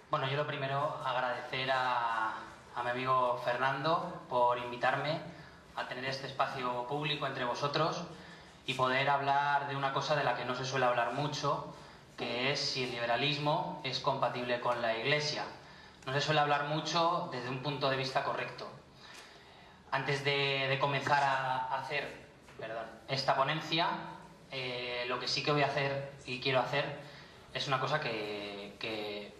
Bueno, yo lo primero agradecer a mi amigo Fernando por invitarme a tener este espacio público entre vosotros y poder hablar de una cosa de la que no se suele hablar mucho, que es si el liberalismo es compatible con la Iglesia. No se suele hablar mucho desde un punto de vista correcto. Antes de comenzar a hacer esta ponencia, lo que sí que voy a hacer y quiero hacer es una cosa que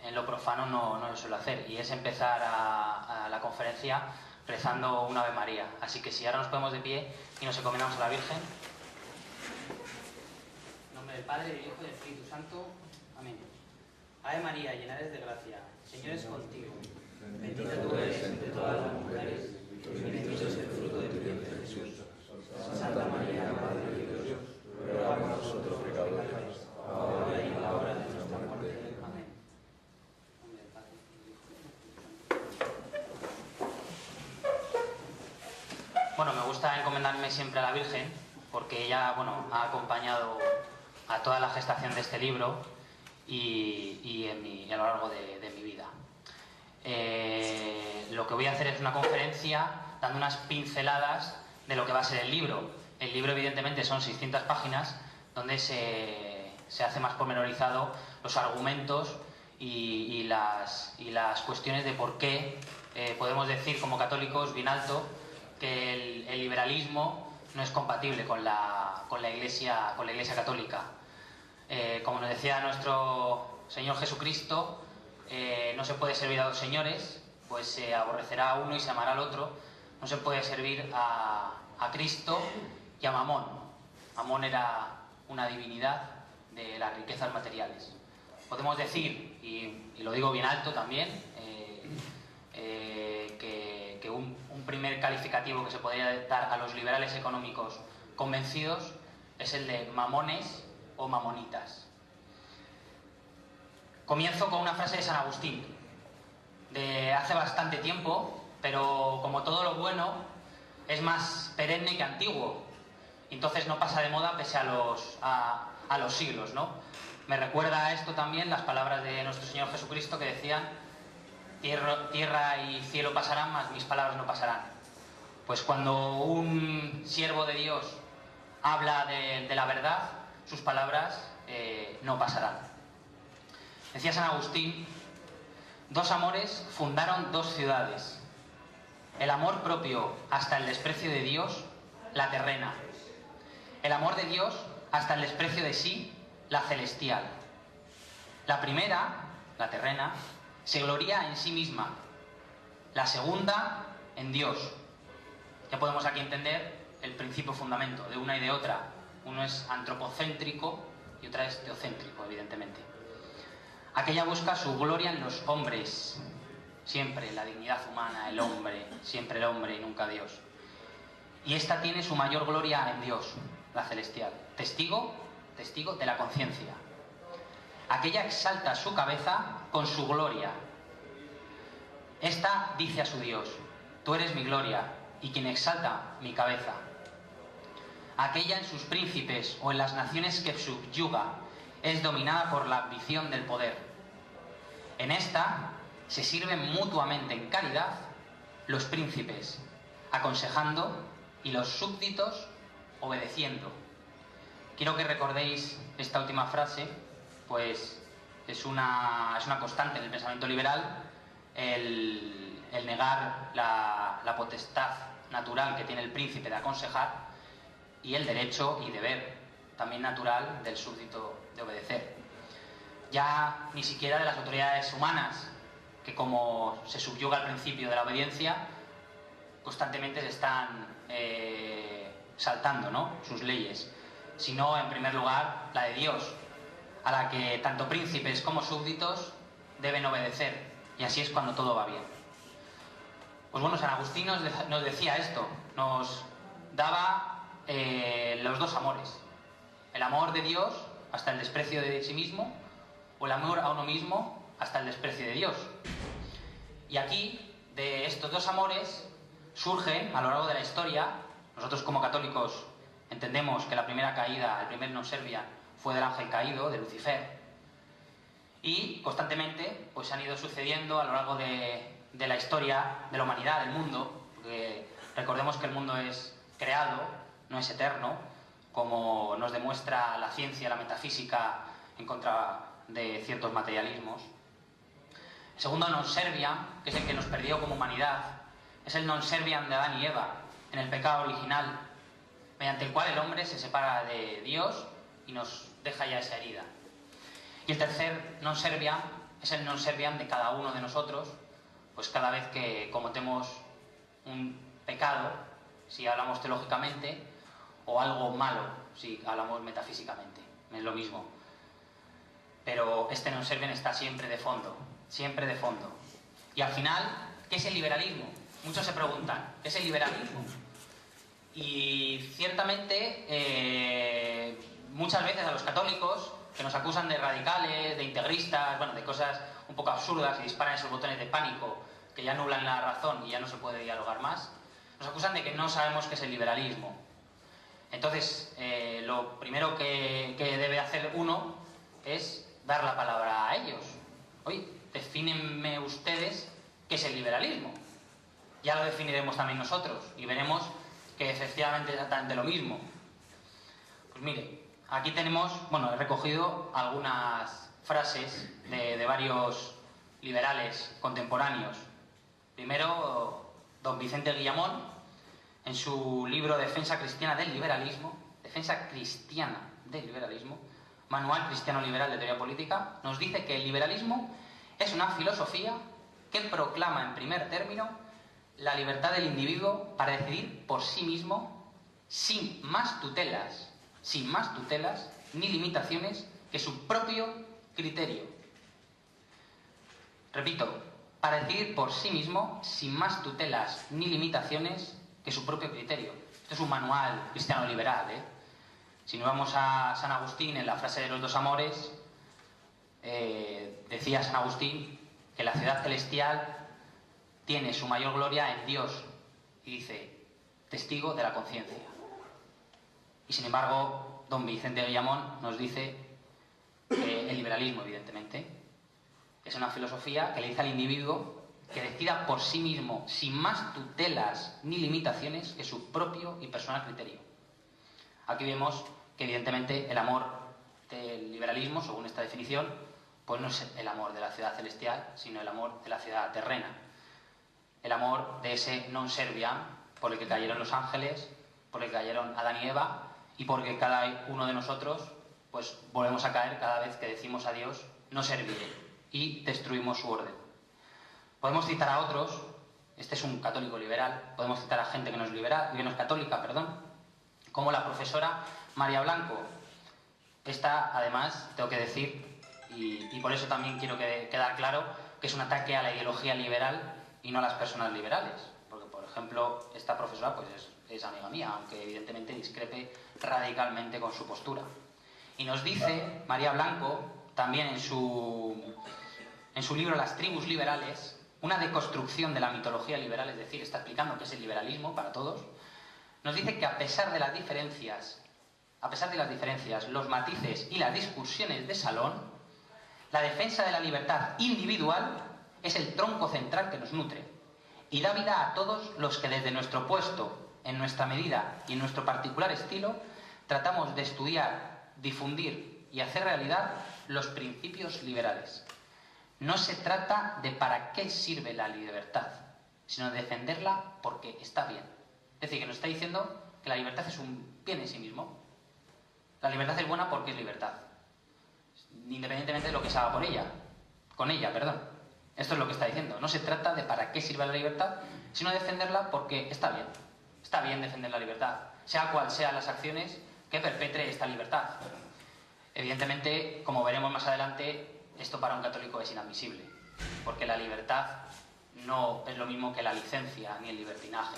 en lo profano no lo suelo hacer, y es empezar a la conferencia rezando un Ave María. Así que si ahora nos ponemos de pie y nos encomendamos a la Virgen. En nombre del Padre, del Hijo y del Espíritu Santo. Amén. Ave María, llena eres de gracia, el Señor es contigo. Bendita tú eres entre todas las mujeres, y bendito es el fruto de tu vientre, Jesús. Santa María, Madre de Dios, ruega por nosotros pecadores, ahora y en la hora de nuestra muerte. Amén. Bueno, me gusta encomendarme siempre a la Virgen, porque ella, ha acompañado a toda la gestación de este libro y a lo largo de mi vida. Lo que voy a hacer es una conferencia dando unas pinceladas de lo que va a ser el libro. El libro, evidentemente, son 600 páginas donde se hace más pormenorizado los argumentos y las cuestiones de por qué podemos decir como católicos bien alto que el liberalismo no es compatible con la Iglesia católica. Como nos decía nuestro Señor Jesucristo, no se puede servir a dos señores, pues se aborrecerá a uno y se amará al otro. No se puede servir a Cristo y a Mamón. Mamón era una divinidad de las riquezas materiales. Podemos decir, y lo digo bien alto también, que un primer calificativo que se podría dar a los liberales económicos convencidos es el de mamones o mamonitas. Comienzo con una frase de San Agustín, de hace bastante tiempo, pero como todo lo bueno, es más perenne que antiguo. Entonces no pasa de moda pese a los siglos, ¿no? Me recuerda a esto también las palabras de nuestro Señor Jesucristo que decían: tierra y cielo pasarán, mas mis palabras no pasarán. Pues cuando un siervo de Dios habla de la verdad, sus palabras no pasarán. Decía San Agustín: dos amores fundaron dos ciudades. El amor propio hasta el desprecio de Dios, la terrena. El amor de Dios hasta el desprecio de sí, la celestial. La primera, la terrena, se gloría en sí misma. La segunda, en Dios. Ya podemos aquí entender el principio fundamento de una y de otra. Uno es antropocéntrico y otra es teocéntrico, evidentemente. Aquella busca su gloria en los hombres, siempre la dignidad humana, el hombre, siempre el hombre y nunca Dios. Y esta tiene su mayor gloria en Dios, la celestial, testigo de la conciencia. Aquella exalta su cabeza con su gloria. Esta dice a su Dios: tú eres mi gloria y quien exalta mi cabeza. Aquella en sus príncipes o en las naciones que subyuga es dominada por la ambición del poder. En esta se sirven mutuamente en caridad los príncipes, aconsejando, y los súbditos obedeciendo. Quiero que recordéis esta última frase, pues es una constante en el pensamiento liberal, el negar la potestad natural que tiene el príncipe de aconsejar y el derecho y deber también natural del súbdito de obedecer. Ya ni siquiera de las autoridades humanas, que como se subyuga al principio de la obediencia, constantemente se están saltando, ¿no?, sus leyes, sino en primer lugar la de Dios, a la que tanto príncipes como súbditos deben obedecer, y así es cuando todo va bien. Pues bueno, San Agustín nos decía esto, nos daba los dos amores: el amor de Dios hasta el desprecio de sí mismo, o el amor a uno mismo hasta el desprecio de Dios. Y aquí, de estos dos amores, surgen a lo largo de la historia. Nosotros como católicos entendemos que la primera caída, el primer non serviam, fue del ángel caído, de Lucifer. Y constantemente pues, han ido sucediendo a lo largo de la historia de la humanidad, del mundo, porque recordemos que el mundo es creado, no es eterno, como nos demuestra la ciencia, la metafísica, en contra de ciertos materialismos. El segundo non serviam, que es el que nos perdió como humanidad, es el non serviam de Adán y Eva, en el pecado original, mediante el cual el hombre se separa de Dios y nos deja ya esa herida. Y el tercer non serviam es el non serviam de cada uno de nosotros, pues cada vez que cometemos un pecado, si hablamos teológicamente, o algo malo, si hablamos metafísicamente, es lo mismo. Pero este non serviam está siempre de fondo, siempre de fondo. Y al final, ¿qué es el liberalismo? Muchos se preguntan, ¿qué es el liberalismo? Y ciertamente, muchas veces a los católicos, que nos acusan de radicales, de integristas, bueno, de cosas un poco absurdas y disparan esos botones de pánico que ya nublan la razón y ya no se puede dialogar más, nos acusan de que no sabemos qué es el liberalismo. Entonces, lo primero que debe hacer uno es dar la palabra a ellos. Oye, defínenme ustedes qué es el liberalismo. Ya lo definiremos también nosotros y veremos que efectivamente es exactamente lo mismo. Pues mire, aquí tenemos, bueno, he recogido algunas frases de varios liberales contemporáneos. Primero, don Vicente Guillamón, en su libro Defensa cristiana del liberalismo, Manual cristiano liberal de teoría política, nos dice que el liberalismo es una filosofía que proclama en primer término la libertad del individuo para decidir por sí mismo sin más tutelas ni limitaciones que su propio criterio. Repito, para decidir por sí mismo sin más tutelas ni limitaciones que su propio criterio. Esto es un manual cristiano liberal, ¿eh? Si nos vamos a San Agustín, en la frase de los dos amores, decía San Agustín que la ciudad celestial tiene su mayor gloria en Dios, y dice, testigo de la conciencia. Y sin embargo, don Vicente Guillamón nos dice que el liberalismo, evidentemente, es una filosofía que le dice al individuo que decida por sí mismo, sin más tutelas ni limitaciones que su propio y personal criterio. Aquí vemos que evidentemente el amor del liberalismo, según esta definición, pues no es el amor de la ciudad celestial, sino el amor de la ciudad terrena. El amor de ese non serviam, por el que cayeron los ángeles, por el que cayeron Adán y Eva, y porque cada uno de nosotros pues volvemos a caer cada vez que decimos a Dios no serviré y destruimos su orden. Podemos citar a otros, este es un católico liberal, podemos citar a gente que no es liberal, que no es católica, como la profesora María Blanco. Esta, además, tengo que decir, y por eso también quiero quedar claro, que es un ataque a la ideología liberal y no a las personas liberales. Porque, por ejemplo, esta profesora pues es amiga mía, aunque evidentemente discrepe radicalmente con su postura. Y nos dice María Blanco, también en su libro Las tribus liberales, una deconstrucción de la mitología liberal, es decir, está explicando qué es el liberalismo para todos, nos dice que a pesar de las diferencias, los matices y las discusiones de salón, la defensa de la libertad individual es el tronco central que nos nutre y da vida a todos los que desde nuestro puesto, en nuestra medida y en nuestro particular estilo, tratamos de estudiar, difundir y hacer realidad los principios liberales. No se trata de para qué sirve la libertad, sino de defenderla porque está bien. Es decir, que nos está diciendo que la libertad es un bien en sí mismo. La libertad es buena porque es libertad, independientemente de lo que se haga con ella. Esto es lo que está diciendo. No se trata de para qué sirve la libertad, sino de defenderla porque está bien. Está bien defender la libertad, sea cual sean las acciones que perpetre esta libertad. Evidentemente, como veremos más adelante, esto para un católico es inadmisible, porque la libertad no es lo mismo que la licencia ni el libertinaje.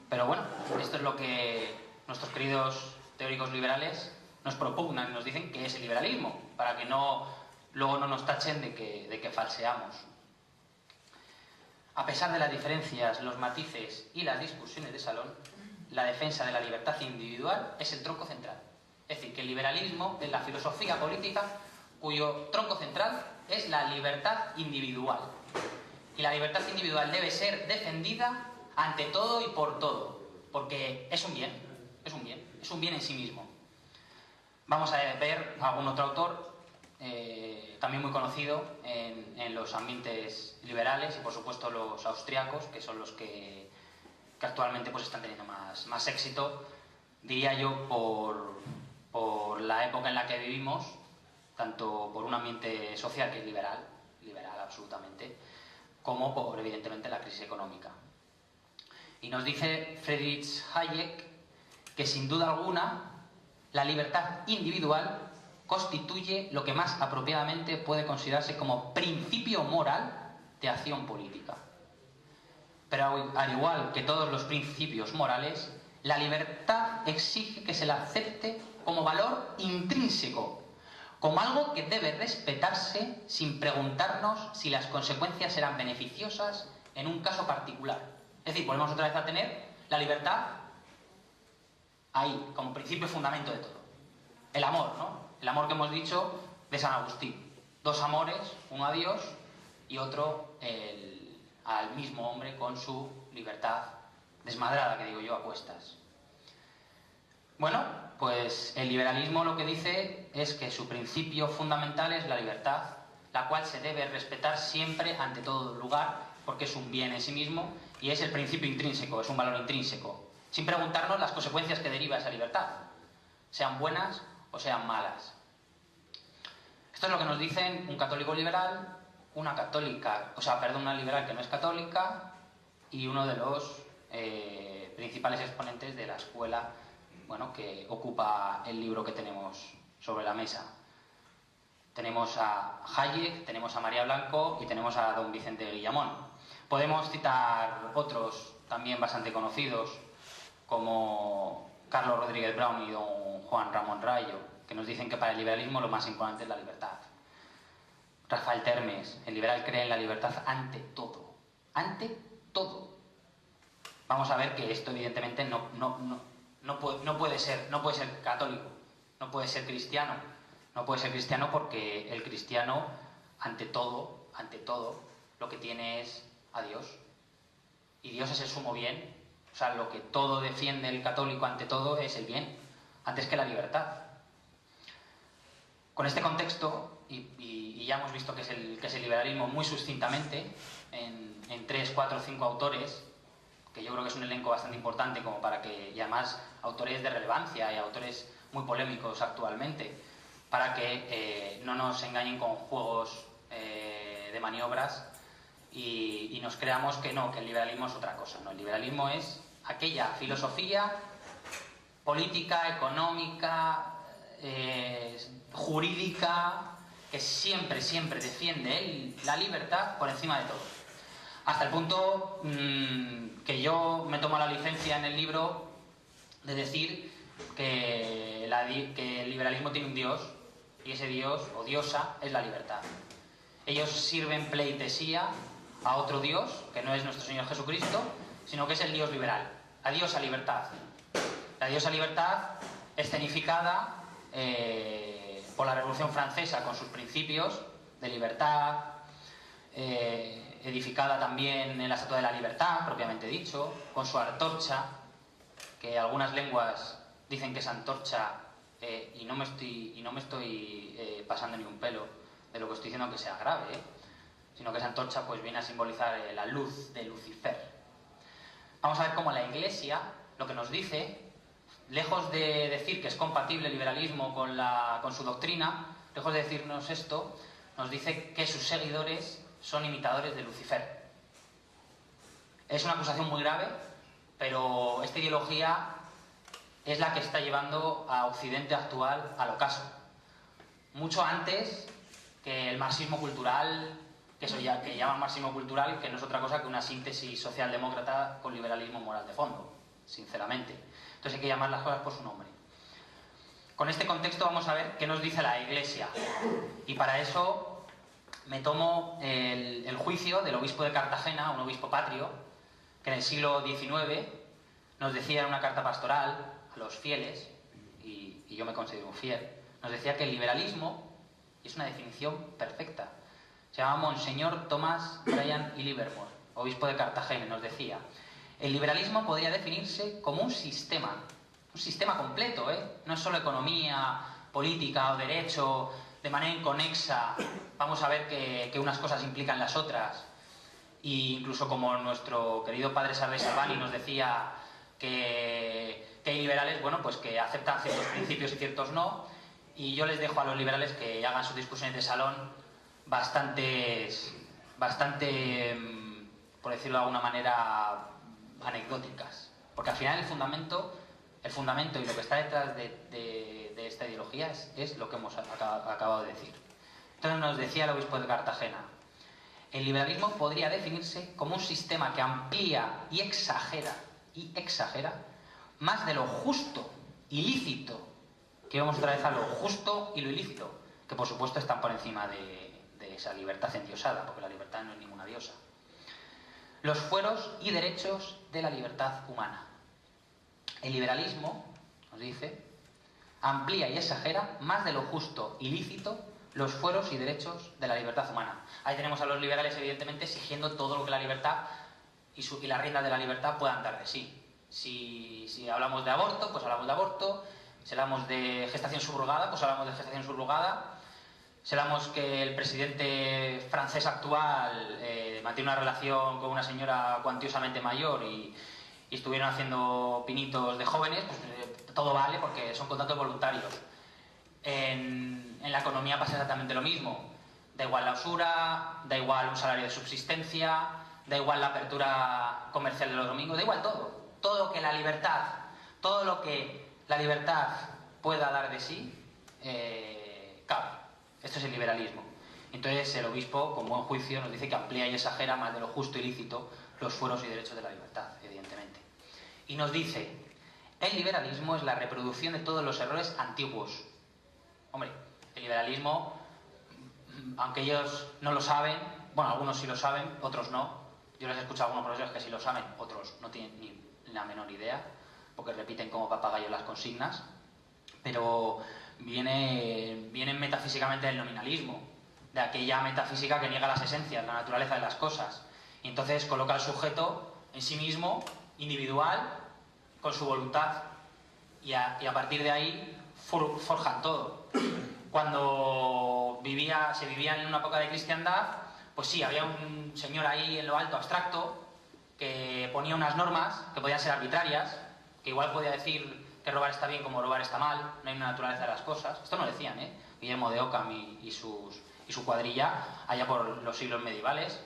Pero bueno, esto es lo que nuestros queridos teóricos liberales nos propugnan y nos dicen que es el liberalismo, para que luego no nos tachen de que falseamos. A pesar de las diferencias, los matices y las discusiones de salón, la defensa de la libertad individual es el tronco central. Es decir, que el liberalismo, en la filosofía política, cuyo tronco central es la libertad individual. Y la libertad individual debe ser defendida ante todo y por todo, porque es un bien en sí mismo. Vamos a ver algún otro autor, también muy conocido en los ambientes liberales y por supuesto los austriacos, que son los que actualmente pues están teniendo más éxito, diría yo, por la época en la que vivimos, tanto por un ambiente social que es liberal absolutamente, como por, evidentemente, la crisis económica. Y nos dice Friedrich Hayek que, sin duda alguna, la libertad individual constituye lo que más apropiadamente puede considerarse como principio moral de acción política. Pero al igual que todos los principios morales, la libertad exige que se la acepte como valor intrínseco, como algo que debe respetarse sin preguntarnos si las consecuencias serán beneficiosas en un caso particular. Es decir, volvemos otra vez a tener la libertad ahí, como principio y fundamento de todo. El amor, ¿no? El amor que hemos dicho de San Agustín. Dos amores, uno a Dios y otro al mismo hombre con su libertad desmadrada, que digo yo, a cuestas. Bueno, pues el liberalismo lo que dice es que su principio fundamental es la libertad, la cual se debe respetar siempre ante todo lugar, porque es un bien en sí mismo y es el principio intrínseco, es un valor intrínseco, sin preguntarnos las consecuencias que deriva esa libertad, sean buenas o sean malas. Esto es lo que nos dicen un católico liberal, una liberal que no es católica y uno de los principales exponentes de la escuela, bueno, que ocupa el libro que tenemos sobre la mesa. Tenemos a Hayek, tenemos a María Blanco y tenemos a don Vicente Guillamón. Podemos citar otros también bastante conocidos, como Carlos Rodríguez Brown y don Juan Ramón Rayo, que nos dicen que para el liberalismo lo más importante es la libertad. Rafael Termes, el liberal cree en la libertad ante todo. Ante todo. Vamos a ver que esto evidentemente no puede ser católico, no puede ser cristiano. No puede ser cristiano porque el cristiano, ante todo, lo que tiene es a Dios. Y Dios es el sumo bien. O sea, lo que todo defiende el católico ante todo es el bien, antes que la libertad. Con este contexto, y ya hemos visto que es el liberalismo muy sucintamente, en 3, 4, 5 autores, que yo creo que es un elenco bastante importante como para que, y además autores de relevancia y autores muy polémicos actualmente, para que no nos engañen con juegos de maniobras y nos creamos que no, que el liberalismo es otra cosa. No, el liberalismo es aquella filosofía política, económica, jurídica, que siempre defiende la libertad por encima de todo. Hasta el punto que yo me tomo la licencia en el libro de decir que el liberalismo tiene un dios, y ese dios o diosa es la libertad. Ellos sirven pleitesía a otro dios, que no es nuestro Señor Jesucristo, sino que es el dios liberal, la diosa libertad. La diosa libertad escenificada por la Revolución Francesa con sus principios de libertad, edificada también en la Estatua de la Libertad, propiamente dicho, con su antorcha, que algunas lenguas dicen que esa antorcha, y no me estoy pasando ni un pelo de lo que estoy diciendo que sea grave, sino que esa antorcha pues viene a simbolizar la luz de Lucifer. Vamos a ver cómo la Iglesia lo que nos dice, lejos de decir que es compatible el liberalismo con su doctrina, lejos de decirnos esto, nos dice que sus seguidores son imitadores de Lucifer. Es una acusación muy grave, pero esta ideología es la que está llevando a Occidente actual al ocaso. Mucho antes que el marxismo cultural, que llaman marxismo cultural, que no es otra cosa que una síntesis socialdemócrata con liberalismo moral de fondo, sinceramente. Entonces hay que llamar las cosas por su nombre. Con este contexto vamos a ver qué nos dice la Iglesia. Y para eso me tomo el juicio del obispo de Cartagena, un obispo patrio, que en el siglo XIX nos decía en una carta pastoral a los fieles, y yo me considero un fiel, nos decía que el liberalismo Y es una definición perfecta. Se llama Monseñor Thomas Bryan y Livermore, obispo de Cartagena, nos decía: el liberalismo podría definirse como un sistema completo, no es solo economía, política o derecho, de manera inconexa. Vamos a ver que unas cosas implican las otras. E incluso como nuestro querido padre Sardes Albani nos decía que hay liberales, bueno, pues que aceptan ciertos principios y ciertos no, y yo les dejo a los liberales que hagan sus discusiones de salón bastante, por decirlo de alguna manera, anecdóticas, porque al final el fundamento y lo que está detrás de esta ideología es lo que hemos acabado de decir. Entonces nos decía el obispo de Cartagena: el liberalismo podría definirse como un sistema que amplía y exagera más de lo justo y lícito, que vamos otra vez a lo justo y lo ilícito, que por supuesto están por encima de esa libertad endiosada, porque la libertad no es ninguna diosa. Los fueros y derechos de la libertad humana. El liberalismo, nos dice, amplía y exagera más de lo justo y lícito los fueros y derechos de la libertad humana. Ahí tenemos a los liberales, evidentemente, exigiendo todo lo que la libertad y las riendas de la libertad puedan dar de sí. Si hablamos de aborto, pues hablamos de aborto. Si hablamos de gestación subrogada, pues hablamos de gestación subrogada. Si hablamos que el presidente francés actual mantiene una relación con una señora cuantiosamente mayor y estuvieron haciendo pinitos de jóvenes, pues todo vale porque son contratos voluntarios. En la economía pasa exactamente lo mismo. Da igual la usura, da igual un salario de subsistencia, da igual la apertura comercial de los domingos, da igual todo. Todo lo que la libertad pueda dar de sí, cabe. Esto es el liberalismo. Entonces el obispo, con buen juicio, nos dice que amplía y exagera más de lo justo y lícito los fueros y derechos de la libertad, evidentemente. Y nos dice: el liberalismo es la reproducción de todos los errores antiguos. Hombre, el liberalismo, aunque ellos no lo saben, bueno, algunos sí lo saben, otros no. Yo les he escuchado a algunos profesores que sí lo saben, otros no tienen ni la menor idea, porque repiten como papagayos las consignas, pero vienen metafísicamente del nominalismo, de aquella metafísica que niega las esencias, la naturaleza de las cosas, y entonces coloca al sujeto en sí mismo, individual, con su voluntad, y a partir de ahí forjan todo. Cuando se vivía en una época de cristiandad, pues sí, había un señor ahí en lo alto, abstracto, que ponía unas normas que podían ser arbitrarias, que igual podía decir que robar está bien como robar está mal, no hay una naturaleza de las cosas. Esto no lo decían, Guillermo de Ockham y su cuadrilla allá por los siglos medievales,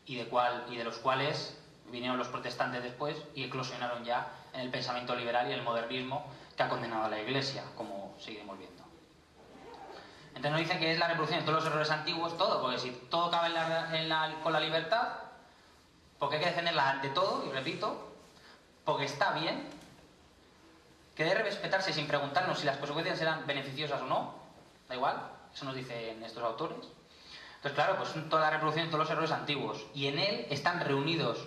y de los cuales vinieron los protestantes después y eclosionaron ya en el pensamiento liberal y el modernismo que ha condenado a la Iglesia, como seguiremos viendo. Entonces nos dice que es la reproducción de todos los errores antiguos, todo, porque si todo cabe con la libertad, porque hay que defenderla ante todo, y repito, porque está bien, que debe respetarse sin preguntarnos si las consecuencias serán beneficiosas o no, da igual, eso nos dicen estos autores. Entonces, claro, pues toda la reproducción de todos los errores antiguos, y en él están reunidos,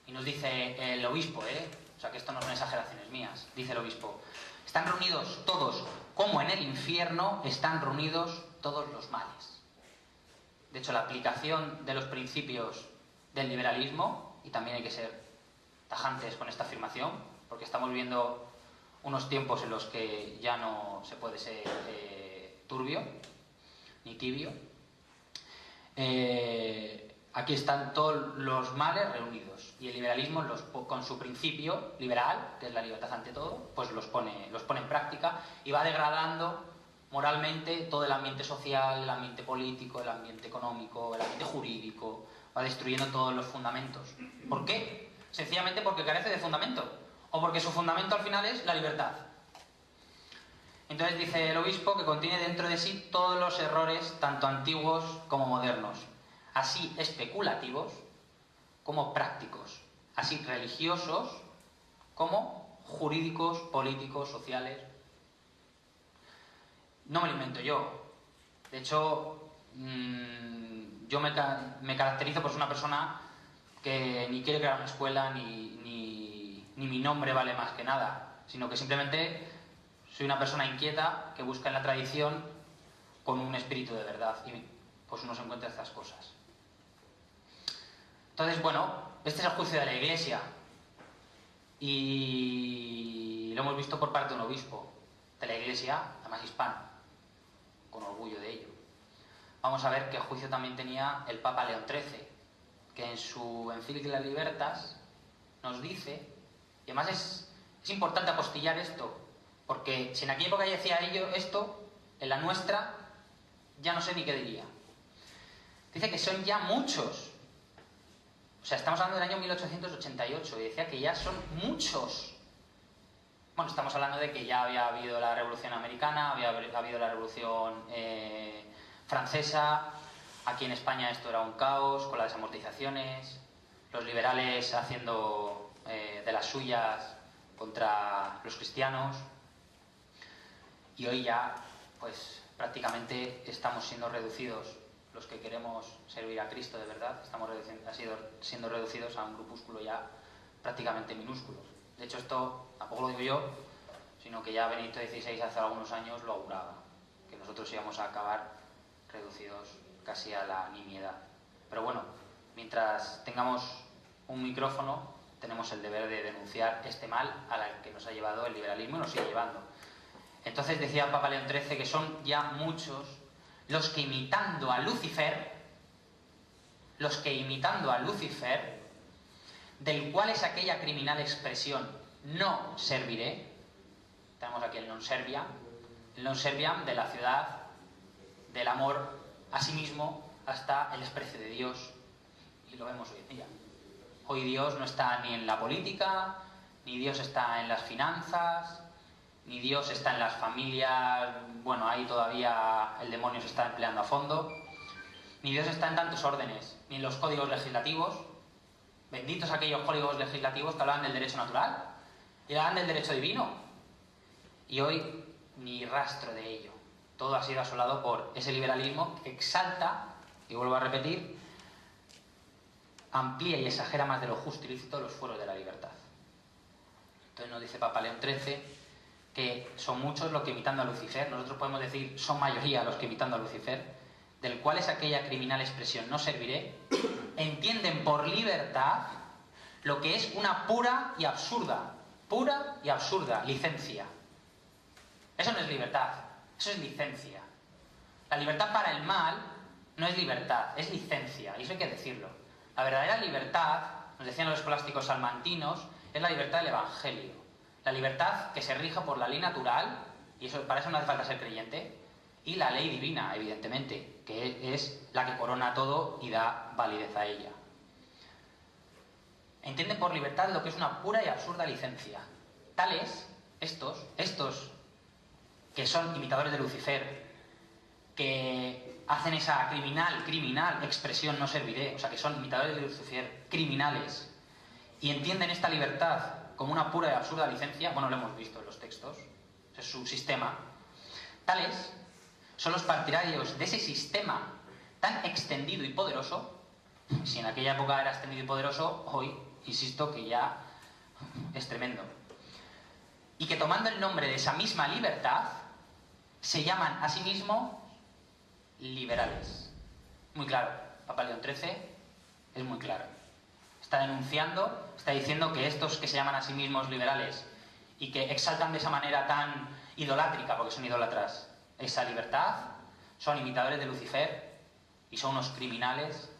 y nos dice el obispo, o sea que esto no son exageraciones mías, dice el obispo: están reunidos todos, como en el infierno están reunidos todos los males. De hecho, la aplicación de los principios del liberalismo, y también hay que ser tajantes con esta afirmación, porque estamos viendo unos tiempos en los que ya no se puede ser turbio ni tibio. Aquí están todos los males reunidos, y el liberalismo con su principio liberal, que es la libertad ante todo, pues los pone en práctica y va degradando moralmente todo el ambiente social, el ambiente político, el ambiente económico, el ambiente jurídico, va destruyendo todos los fundamentos. ¿Por qué? Sencillamente porque carece de fundamento, o porque su fundamento al final es la libertad. Entonces dice el obispo que contiene dentro de sí todos los errores, tanto antiguos como modernos, así especulativos como prácticos, así religiosos como jurídicos, políticos, sociales. No me lo invento yo. De hecho, yo me caracterizo por ser una persona que ni quiere crear una escuela, ni mi nombre vale más que nada, sino que simplemente soy una persona inquieta que busca en la tradición con un espíritu de verdad, y pues uno se encuentra estas cosas. Entonces, bueno, este es el juicio de la Iglesia, y lo hemos visto por parte de un obispo de la Iglesia, además hispano, con orgullo de ello. Vamos a ver qué juicio también tenía el Papa León XIII, que en su encíclica Libertas nos dice, y además es importante apostillar esto, porque si en aquella época ya decía ello esto, en la nuestra ya no sé ni qué diría. Dice que son ya muchos. O sea, estamos hablando del año 1888 y decía que ya son muchos. Bueno, estamos hablando de que ya había habido la Revolución Americana, había habido la Revolución Francesa. Aquí en España esto era un caos con las desamortizaciones, los liberales haciendo de las suyas contra los cristianos. Y hoy ya, pues prácticamente estamos siendo reducidos, los que queremos servir a Cristo de verdad, estamos siendo reducidos a un grupúsculo ya prácticamente minúsculo. De hecho, esto tampoco lo digo yo, sino que ya Benedicto XVI hace algunos años lo auguraba, que nosotros íbamos a acabar reducidos casi a la nimiedad. Pero bueno, mientras tengamos un micrófono, tenemos el deber de denunciar este mal al que nos ha llevado el liberalismo y nos sigue llevando. Entonces decía el Papa León XIII que son ya muchos los que imitando a Lucifer, del cual es aquella criminal expresión no serviré, tenemos aquí el non serviam de la ciudad del amor a sí mismo hasta el desprecio de Dios, y lo vemos hoy en día. Hoy Dios no está ni en la política, ni Dios está en las finanzas, ni Dios está en las familias, bueno, ahí todavía el demonio se está empleando a fondo, ni Dios está en tantos órdenes, ni en los códigos legislativos, benditos aquellos códigos legislativos que hablaban del derecho natural y hablaban del derecho divino, y hoy ni rastro de ello. Todo ha sido asolado por ese liberalismo que exalta, y vuelvo a repetir, amplía y exagera más de lo justo y lícito los fueros de la libertad. Entonces nos dice Papa León XIII que son muchos los que imitando a Lucifer, nosotros podemos decir son mayoría los que imitando a Lucifer, del cual es aquella criminal expresión no serviré, entienden por libertad lo que es una pura y absurda licencia. Eso no es libertad, eso es licencia. La libertad para el mal no es libertad, es licencia, y eso hay que decirlo. La verdadera libertad, nos decían los escolásticos salmantinos, es la libertad del Evangelio. La libertad que se rija por la ley natural, y eso, para eso no hace falta ser creyente, y la ley divina, evidentemente, que es la que corona todo y da validez a ella. Entienden por libertad lo que es una pura y absurda licencia. Tales, estos que son imitadores de Lucifer, que hacen esa criminal expresión no serviré, o sea, que son imitadores de Lucifer, criminales, y entienden esta libertad como una pura y absurda licencia, bueno, lo hemos visto en los textos, es su sistema. Tales son los partidarios de ese sistema tan extendido y poderoso. Si en aquella época era extendido y poderoso, hoy, insisto, que ya es tremendo. Y que tomando el nombre de esa misma libertad, se llaman a sí mismos liberales. Muy claro, Papa León XIII es muy claro. Está denunciando, está diciendo que estos que se llaman a sí mismos liberales y que exaltan de esa manera tan idolátrica, porque son idólatras, esa libertad, son imitadores de Lucifer y son unos criminales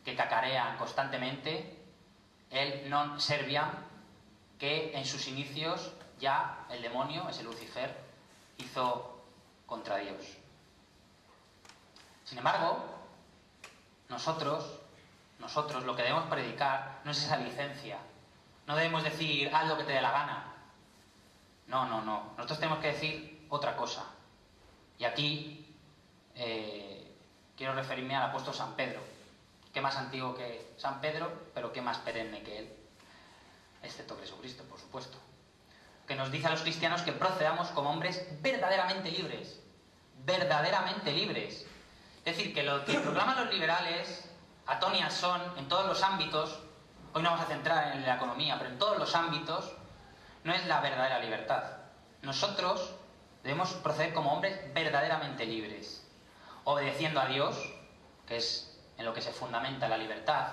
que cacarean constantemente el non serviam, que en sus inicios ya el demonio, ese Lucifer, hizo contra Dios. Sin embargo, nosotros lo que debemos predicar no es esa licencia. No debemos decir, haz lo que te dé la gana. No. Nosotros tenemos que decir otra cosa. Y aquí quiero referirme al apóstol San Pedro. ¿Qué más antiguo que San Pedro, pero qué más perenne que él? Excepto Jesucristo, por supuesto. Que nos dice a los cristianos que procedamos como hombres verdaderamente libres. Verdaderamente libres. Es decir, que lo que proclaman los liberales a ton y a son en todos los ámbitos, hoy no vamos a centrar en la economía, pero en todos los ámbitos, no es la verdadera libertad. Nosotros debemos proceder como hombres verdaderamente libres. obedeciendo a Dios, que es en lo que se fundamenta la libertad,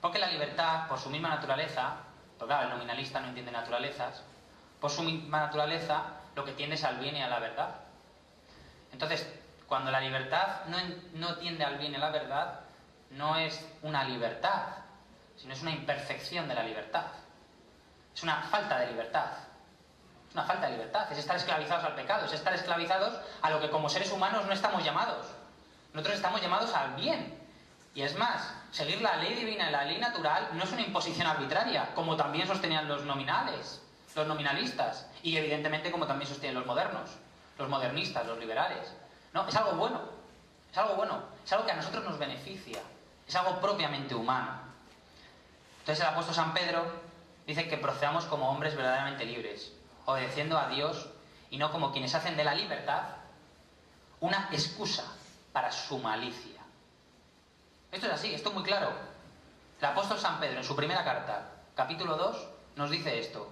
porque la libertad, por su misma naturaleza, porque claro, el nominalista no entiende naturalezas, por su misma naturaleza lo que tiende es al bien y a la verdad. Entonces, cuando la libertad no tiende al bien y a la verdad, no es una libertad, sino es una imperfección de la libertad. Es una falta de libertad. Es una falta de libertad. Es estar esclavizados al pecado. Es estar esclavizados a lo que como seres humanos no estamos llamados. Nosotros estamos llamados al bien. Y es más, seguir la ley divina y la ley natural no es una imposición arbitraria, como también sostenían los nominales, los nominalistas. Y evidentemente como también sostienen los modernos, los modernistas, los liberales. No, es algo bueno. Es algo bueno. Es algo que a nosotros nos beneficia. Es algo propiamente humano. Entonces el apóstol San Pedro dice que procedamos como hombres verdaderamente libres, obedeciendo a Dios y no como quienes hacen de la libertad una excusa para su malicia. Esto es así, esto es muy claro. El apóstol San Pedro en su primera carta, capítulo 2, nos dice esto,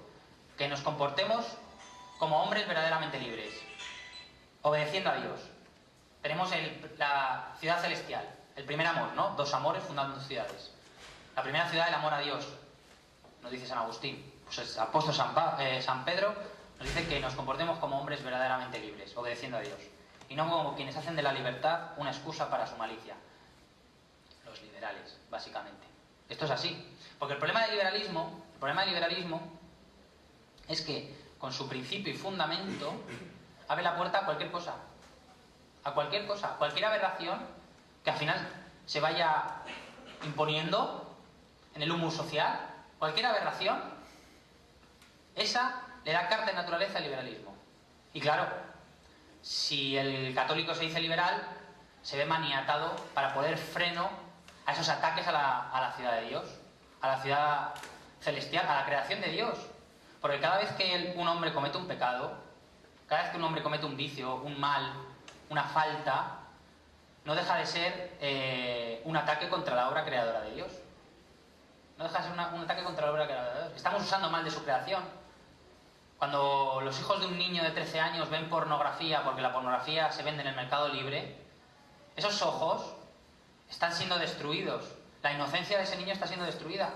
que nos comportemos como hombres verdaderamente libres, obedeciendo a Dios. Tenemos la ciudad celestial, el primer amor, ¿no? Dos amores fundando ciudades. La primera ciudad, el amor a Dios, nos dice San Agustín. Pues el apóstol San Pedro nos dice que nos comportemos como hombres verdaderamente libres, obedeciendo a Dios. Y no como quienes hacen de la libertad una excusa para su malicia. Los liberales, básicamente. Esto es así. Porque el problema del liberalismo es que, con su principio y fundamento, abre la puerta a cualquier cosa. A cualquier cosa. Cualquier aberración que al final se vaya imponiendo en el humus social, cualquier aberración, esa le da carta de naturaleza al liberalismo. Y claro, si el católico se dice liberal, se ve maniatado para poner freno a esos ataques a la ciudad de Dios, a la ciudad celestial, a la creación de Dios. Porque cada vez que un hombre comete un pecado, cada vez que un hombre comete un vicio, un mal, una falta, no deja de ser un ataque contra la obra creadora de Dios. No deja de ser un ataque contra la obra creadora de Dios. Estamos usando mal de su creación. Cuando los hijos de un niño de 13 años ven pornografía, porque la pornografía se vende en el mercado libre, esos ojos están siendo destruidos. La inocencia de ese niño está siendo destruida.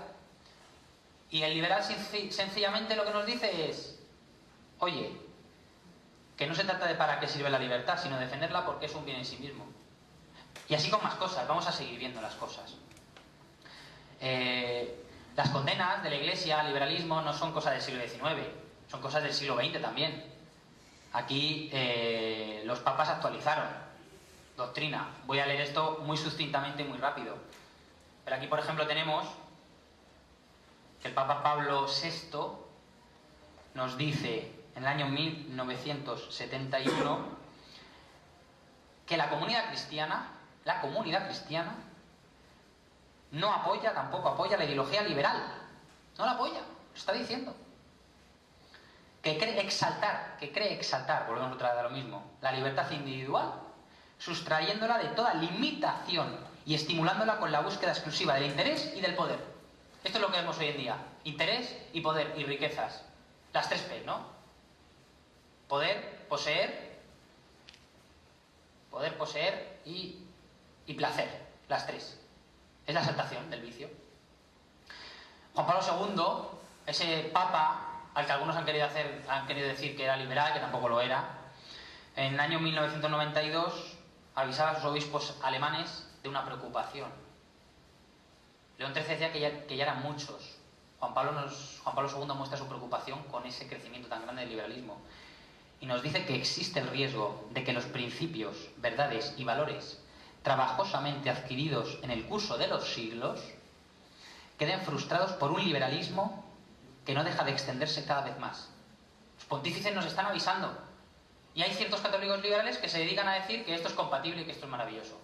Y el liberal sencillamente lo que nos dice es, oye, que no se trata de para qué sirve la libertad, sino defenderla porque es un bien en sí mismo. Y así con más cosas, vamos a seguir viendo las cosas. Las condenas de la Iglesia al liberalismo no son cosas del siglo XIX, son cosas del siglo XX también. Aquí los papas actualizaron doctrina. Voy a leer esto muy sucintamente y muy rápido. Pero aquí, por ejemplo, tenemos que el Papa Pablo VI nos dice en el año 1971 que la comunidad cristiana no apoya, tampoco apoya la ideología liberal. No la apoya, lo está diciendo. Que cree exaltar, volvemos otra vez a lo mismo, la libertad individual, sustrayéndola de toda limitación y estimulándola con la búsqueda exclusiva del interés y del poder. Esto es lo que vemos hoy en día. Interés y poder y riquezas. Las 3 P, ¿no? Poder, poseer y placer. Las 3. Es la exaltación del vicio. Juan Pablo II, ese papa al que algunos han querido decir que era liberal, que tampoco lo era, en el año 1992 avisaba a sus obispos alemanes de una preocupación. León XIII decía que ya eran muchos. Juan Pablo II muestra su preocupación con ese crecimiento tan grande del liberalismo. Y nos dice que existe el riesgo de que los principios, verdades y valores trabajosamente adquiridos en el curso de los siglos queden frustrados por un liberalismo que no deja de extenderse cada vez más. Los pontífices nos están avisando. Y hay ciertos católicos liberales que se dedican a decir que esto es compatible y que esto es maravilloso.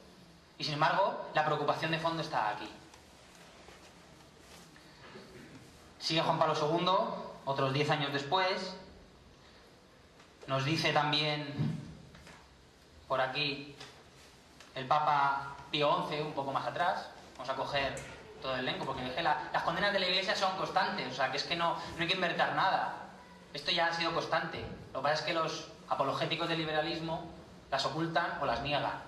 Y sin embargo, la preocupación de fondo está aquí. Sigue Juan Pablo II, otros 10 años después, nos dice también por aquí el Papa Pío XI, un poco más atrás. Vamos a coger todo el elenco, porque las condenas de la Iglesia son constantes, o sea, que es que no hay que inventar nada. Esto ya ha sido constante. Lo que pasa es que los apologéticos del liberalismo las ocultan o las niegan.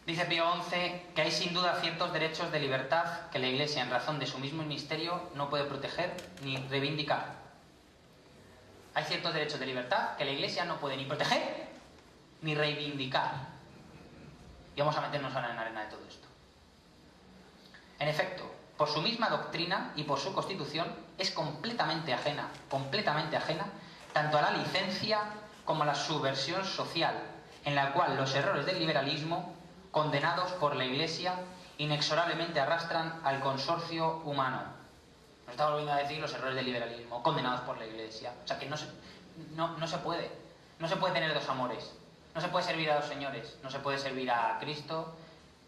Dice Pío XI que hay sin duda ciertos derechos de libertad que la Iglesia, en razón de su mismo misterio, no puede proteger ni reivindicar. Hay ciertos derechos de libertad que la Iglesia no puede ni proteger ni reivindicar. Y vamos a meternos ahora en la arena de todo esto. En efecto, por su misma doctrina y por su constitución, es completamente ajena, tanto a la licencia como a la subversión social, en la cual los errores del liberalismo, condenados por la Iglesia, inexorablemente arrastran al consorcio humano. Nos está volviendo a decir los errores del liberalismo, condenados por la Iglesia. O sea que no se puede. No se puede tener dos amores. No se puede servir a dos señores. No se puede servir a Cristo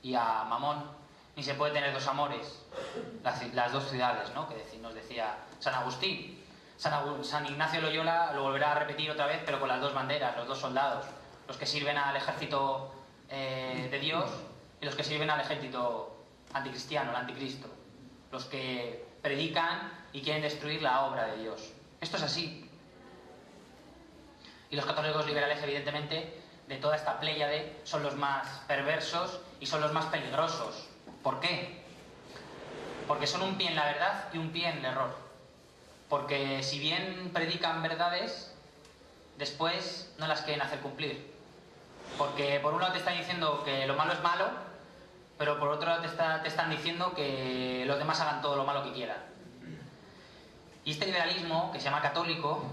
y a Mamón. Ni se puede tener dos amores. Las dos ciudades, ¿no? Que nos decía San Agustín. San Ignacio Loyola lo volverá a repetir otra vez, pero con las dos banderas, los dos soldados. Los que sirven al ejército de Dios y los que sirven al ejército anticristiano, el anticristo. Los que predican y quieren destruir la obra de Dios. Esto es así. Y los católicos liberales, evidentemente, de toda esta pléyade, son los más perversos y son los más peligrosos. ¿Por qué? Porque son un pie en la verdad y un pie en el error. Porque si bien predican verdades, después no las quieren hacer cumplir. Porque por un lado te están diciendo que lo malo es malo, pero por otro lado te están diciendo que los demás hagan todo lo malo que quieran. Y este liberalismo, que se llama católico,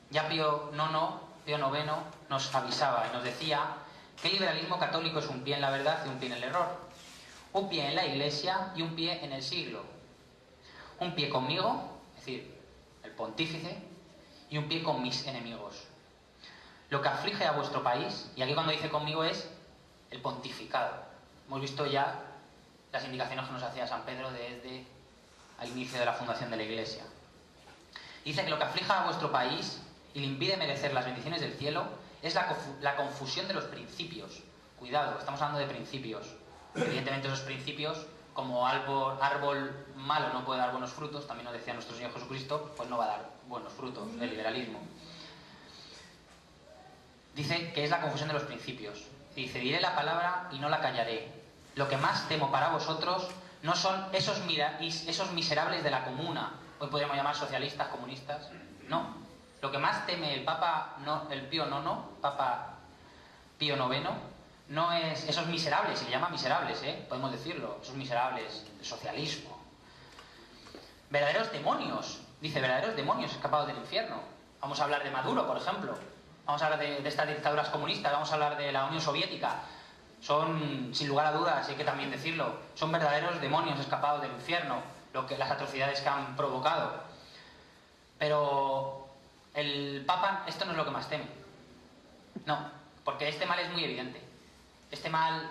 ya Pío IX nos avisaba y nos decía que el liberalismo católico es un pie en la verdad y un pie en el error. Un pie en la Iglesia y un pie en el siglo. Un pie conmigo, es decir, el pontífice, y un pie con mis enemigos. Lo que aflige a vuestro país, y aquí cuando dice conmigo es el pontificado. Hemos visto ya las indicaciones que nos hacía San Pedro desde el inicio de la fundación de la Iglesia. Dice que lo que aflija a vuestro país y le impide merecer las bendiciones del cielo es la confusión de los principios. Cuidado, estamos hablando de principios. Evidentemente esos principios, como árbol malo no puede dar buenos frutos, también nos decía nuestro Señor Jesucristo, pues no va a dar buenos frutos el liberalismo. Dice que es la confusión de los principios. Dice, diré la palabra y no la callaré. Lo que más temo para vosotros no son esos miserables de la comuna, hoy podríamos llamar socialistas, comunistas. No. Lo que más teme el Papa Pío IX, no es esos miserables, se le llama miserables, podemos decirlo, esos miserables del socialismo. Verdaderos demonios, dice, verdaderos demonios escapados del infierno. Vamos a hablar de Maduro, por ejemplo. Vamos a hablar de estas dictaduras comunistas, vamos a hablar de la Unión Soviética. Son, sin lugar a dudas, hay que también decirlo, son verdaderos demonios escapados del infierno, las atrocidades que han provocado. Pero el Papa, esto no es lo que más teme. No, porque este mal es muy evidente. Este mal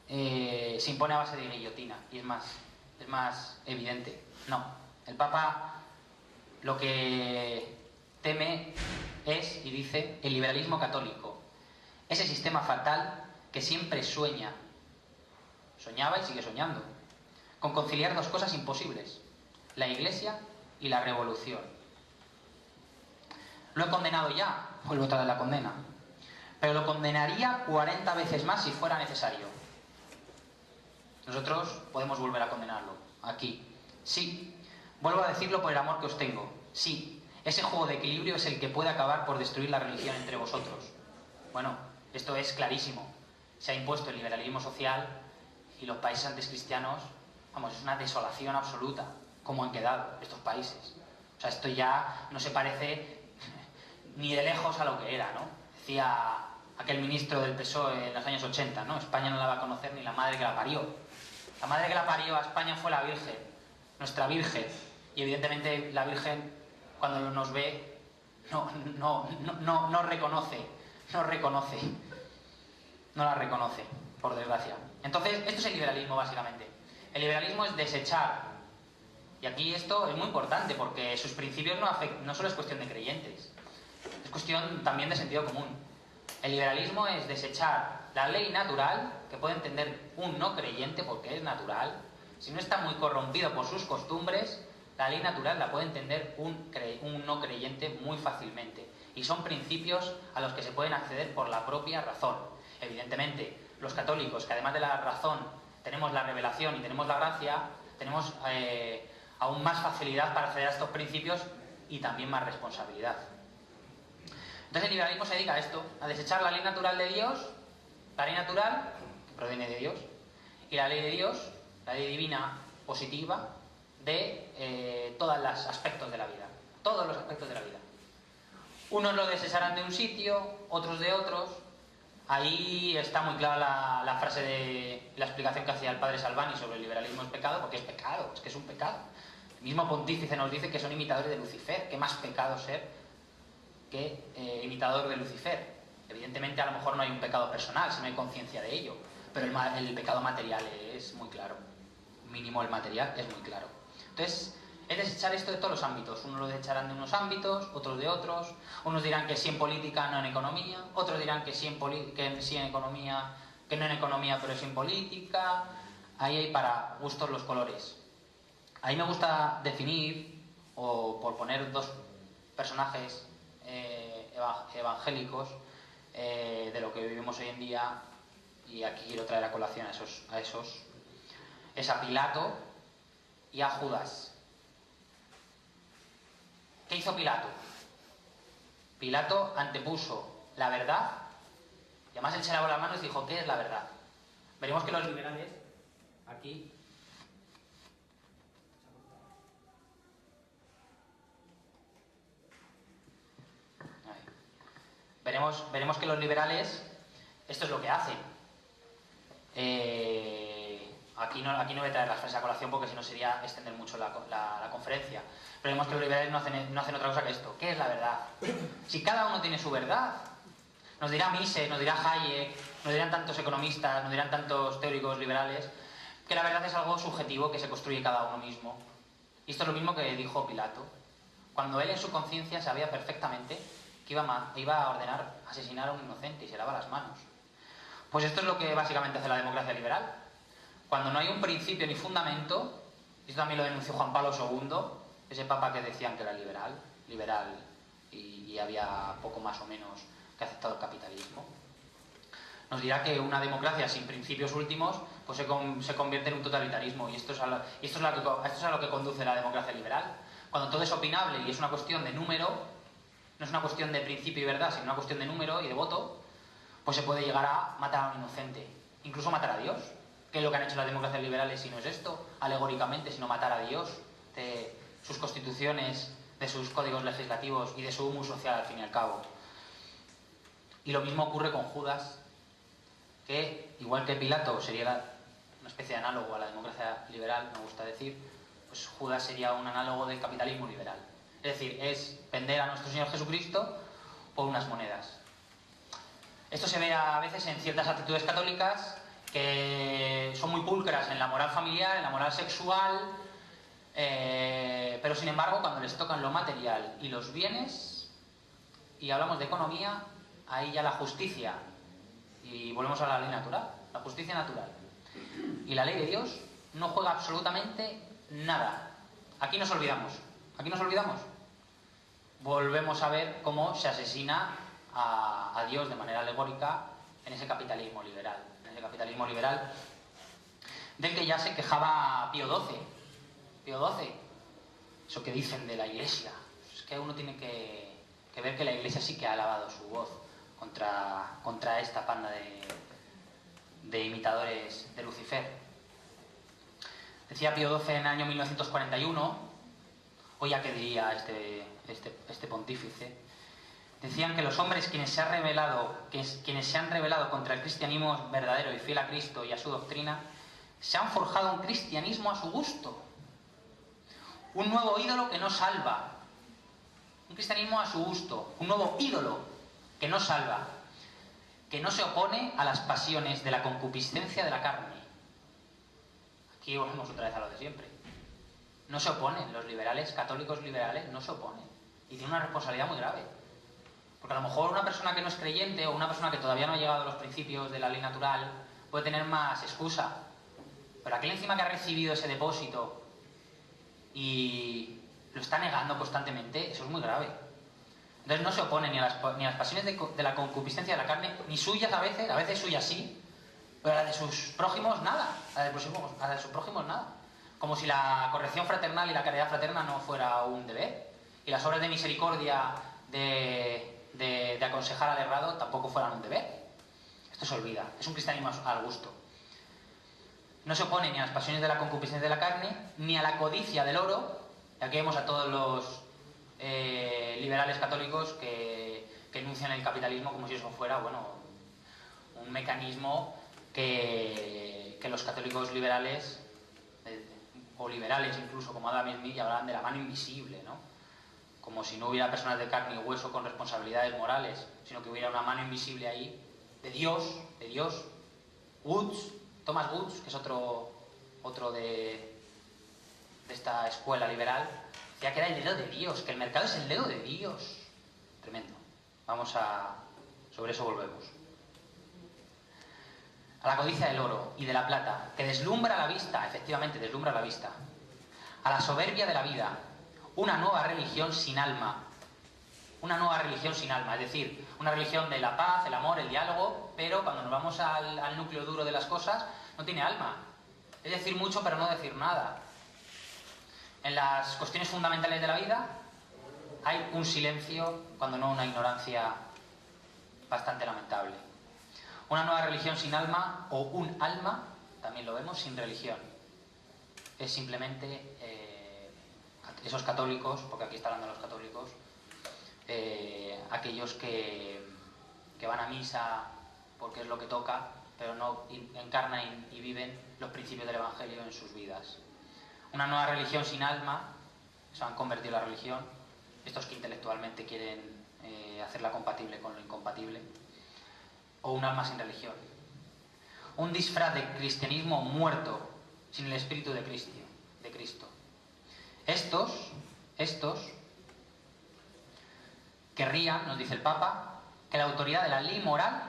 se impone a base de guillotina y es más evidente. No, el Papa lo que teme es, y dice, el liberalismo católico. Ese sistema fatal que siempre soñaba y sigue soñando, con conciliar dos cosas imposibles, la Iglesia y la revolución. Lo he condenado ya, vuelvo otra vez la condena, pero lo condenaría 40 veces más si fuera necesario. Nosotros podemos volver a condenarlo, aquí. Sí, vuelvo a decirlo por el amor que os tengo, sí. Ese juego de equilibrio es el que puede acabar por destruir la religión entre vosotros. Bueno, esto es clarísimo. Se ha impuesto el liberalismo social y los países antes cristianos, vamos, es una desolación absoluta, como han quedado estos países. O sea, esto ya no se parece ni de lejos a lo que era, ¿no? Decía aquel ministro del PSOE en los años 80, ¿no? España no la va a conocer ni la madre que la parió. La madre que la parió a España fue la Virgen, nuestra Virgen. Y evidentemente la Virgen, cuando nos ve, no reconoce, no la reconoce, por desgracia. Entonces, esto es el liberalismo, básicamente. El liberalismo es desechar, y aquí esto es muy importante, porque sus principios no solo es cuestión de creyentes, es cuestión también de sentido común. El liberalismo es desechar la ley natural, que puede entender un no creyente, porque es natural, si no está muy corrompido por sus costumbres. La ley natural la puede entender un no creyente muy fácilmente. Y son principios a los que se pueden acceder por la propia razón. Evidentemente, los católicos, que además de la razón tenemos la revelación y tenemos la gracia, tenemos aún más facilidad para acceder a estos principios y también más responsabilidad. Entonces el liberalismo se dedica a esto, a desechar la ley natural de Dios, la ley natural, que proviene de Dios, y la ley de Dios, la ley divina positiva, de todos los aspectos de la vida. Todos los aspectos de la vida. Unos lo desecharán de un sitio, otros de otros. Ahí está muy clara la frase de la explicación que hacía el padre Salvani sobre el liberalismo es pecado, porque es pecado, es que es un pecado. El mismo pontífice nos dice que son imitadores de Lucifer. ¿Qué más pecado ser que imitador de Lucifer? Evidentemente a lo mejor no hay un pecado personal, si no hay conciencia de ello, pero el pecado material es muy claro. Mínimo el material es muy claro. Entonces, es desechar esto de todos los ámbitos. Unos lo desecharán de unos ámbitos, otros de otros. Unos dirán que sí en política, no en economía. Otros dirán que sí en economía, que no en economía, pero sí en política. Ahí hay para gustos los colores. Ahí me gusta definir, o por poner dos personajes evangélicos de lo que vivimos hoy en día, y aquí quiero traer a colación a esos, es a Pilato y a Judas. ¿Qué hizo Pilato? Pilato antepuso la verdad, y además él se lavó las manos y dijo, ¿qué es la verdad? Veremos que los liberales, aquí... Veremos que los liberales, esto es lo que hacen. Aquí no voy a traer las frases a colación porque si no sería extender mucho la conferencia. Pero vemos que los liberales no hacen otra cosa que esto. ¿Qué es la verdad? Si cada uno tiene su verdad, nos dirá Mises, nos dirá Hayek, nos dirán tantos economistas, nos dirán tantos teóricos liberales, que la verdad es algo subjetivo que se construye cada uno mismo. Y esto es lo mismo que dijo Pilato, cuando él en su conciencia sabía perfectamente que iba a ordenar asesinar a un inocente y se lava las manos. Pues esto es lo que básicamente hace la democracia liberal. Cuando no hay un principio ni fundamento, esto también lo denunció Juan Pablo II, ese papa que decían que era liberal y había poco más o menos que aceptado el capitalismo, nos dirá que una democracia sin principios últimos pues se convierte en un totalitarismo, y esto es a lo que conduce la democracia liberal. Cuando todo es opinable y es una cuestión de número, no es una cuestión de principio y verdad, sino una cuestión de número y de voto, pues se puede llegar a matar a un inocente, incluso matar a Dios. ¿Qué es lo que han hecho las democracias liberales si no es esto? Alegóricamente, sino matar a Dios, de sus constituciones, de sus códigos legislativos y de su humus social, al fin y al cabo. Y lo mismo ocurre con Judas, que, igual que Pilato sería una especie de análogo a la democracia liberal, me gusta decir, pues Judas sería un análogo del capitalismo liberal. Es decir, es vender a nuestro Señor Jesucristo por unas monedas. Esto se ve a veces en ciertas actitudes católicas que son muy pulcras en la moral familiar, en la moral sexual, pero sin embargo cuando les tocan lo material y los bienes, y hablamos de economía, ahí ya la justicia, y volvemos a la ley natural, la justicia natural y la ley de Dios no juega absolutamente nada. Aquí nos olvidamos. Volvemos a ver cómo se asesina a Dios de manera alegórica en ese capitalismo liberal. Del que ya se quejaba Pío XII. Eso que dicen de la Iglesia. Es que uno tiene que ver que la Iglesia sí que ha alabado su voz contra esta panda de imitadores de Lucifer. Decía Pío XII en el año 1941, hoy ya que diría este pontífice, decían que los hombres quienes se han revelado contra el cristianismo verdadero y fiel a Cristo y a su doctrina, se han forjado un cristianismo a su gusto, un nuevo ídolo que no salva, un cristianismo a su gusto, un nuevo ídolo que no salva, que no se opone a las pasiones de la concupiscencia de la carne. Aquí volvemos otra vez a lo de siempre. No se oponen, los liberales, católicos liberales, no se oponen. Y tienen una responsabilidad muy grave. Porque a lo mejor una persona que no es creyente o una persona que todavía no ha llegado a los principios de la ley natural puede tener más excusa. Pero aquel encima que ha recibido ese depósito y lo está negando constantemente, eso es muy grave. Entonces no se opone ni a las pasiones de la concupiscencia de la carne, ni suyas a veces suyas sí, Pero a la de sus prójimos nada, a la de sus prójimos nada. Como si la corrección fraternal y la caridad fraterna no fuera un deber. Y las obras de misericordia de aconsejar al errado tampoco fueran un deber. Esto se olvida, es un cristianismo al gusto. No se opone ni a las pasiones de la concupiscencia de la carne, ni a la codicia del oro. Y aquí vemos a todos los liberales católicos que enuncian el capitalismo como si eso fuera, bueno, un mecanismo que los católicos liberales, o liberales incluso, como Adam Smith, hablaban de la mano invisible, ¿no? Como si no hubiera personas de carne y hueso con responsabilidades morales, sino que hubiera una mano invisible ahí, de Dios. Thomas Woods, que es otro de esta escuela liberal, decía que era el dedo de Dios, que el mercado es el dedo de Dios. Tremendo. Sobre eso volvemos. A la codicia del oro y de la plata, que deslumbra la vista, efectivamente deslumbra la vista. A la soberbia de la vida, una nueva religión sin alma. Una nueva religión sin alma, es decir, una religión de la paz, el amor, el diálogo, pero cuando nos vamos al núcleo duro de las cosas, no tiene alma. Es decir mucho, pero no decir nada. En las cuestiones fundamentales de la vida hay un silencio, cuando no una ignorancia bastante lamentable. Una nueva religión sin alma, o un alma, también lo vemos, sin religión. Es simplemente esos católicos, porque aquí está hablando de los católicos, aquellos que van a misa porque es lo que toca, pero no encarnan y viven los principios del Evangelio en sus vidas. Una nueva religión sin alma, se han convertido la religión, estos que intelectualmente quieren hacerla compatible con lo incompatible, o un alma sin religión. Un disfraz de cristianismo muerto, sin el espíritu de Cristo. Estos querrían, nos dice el Papa, que la autoridad de la ley moral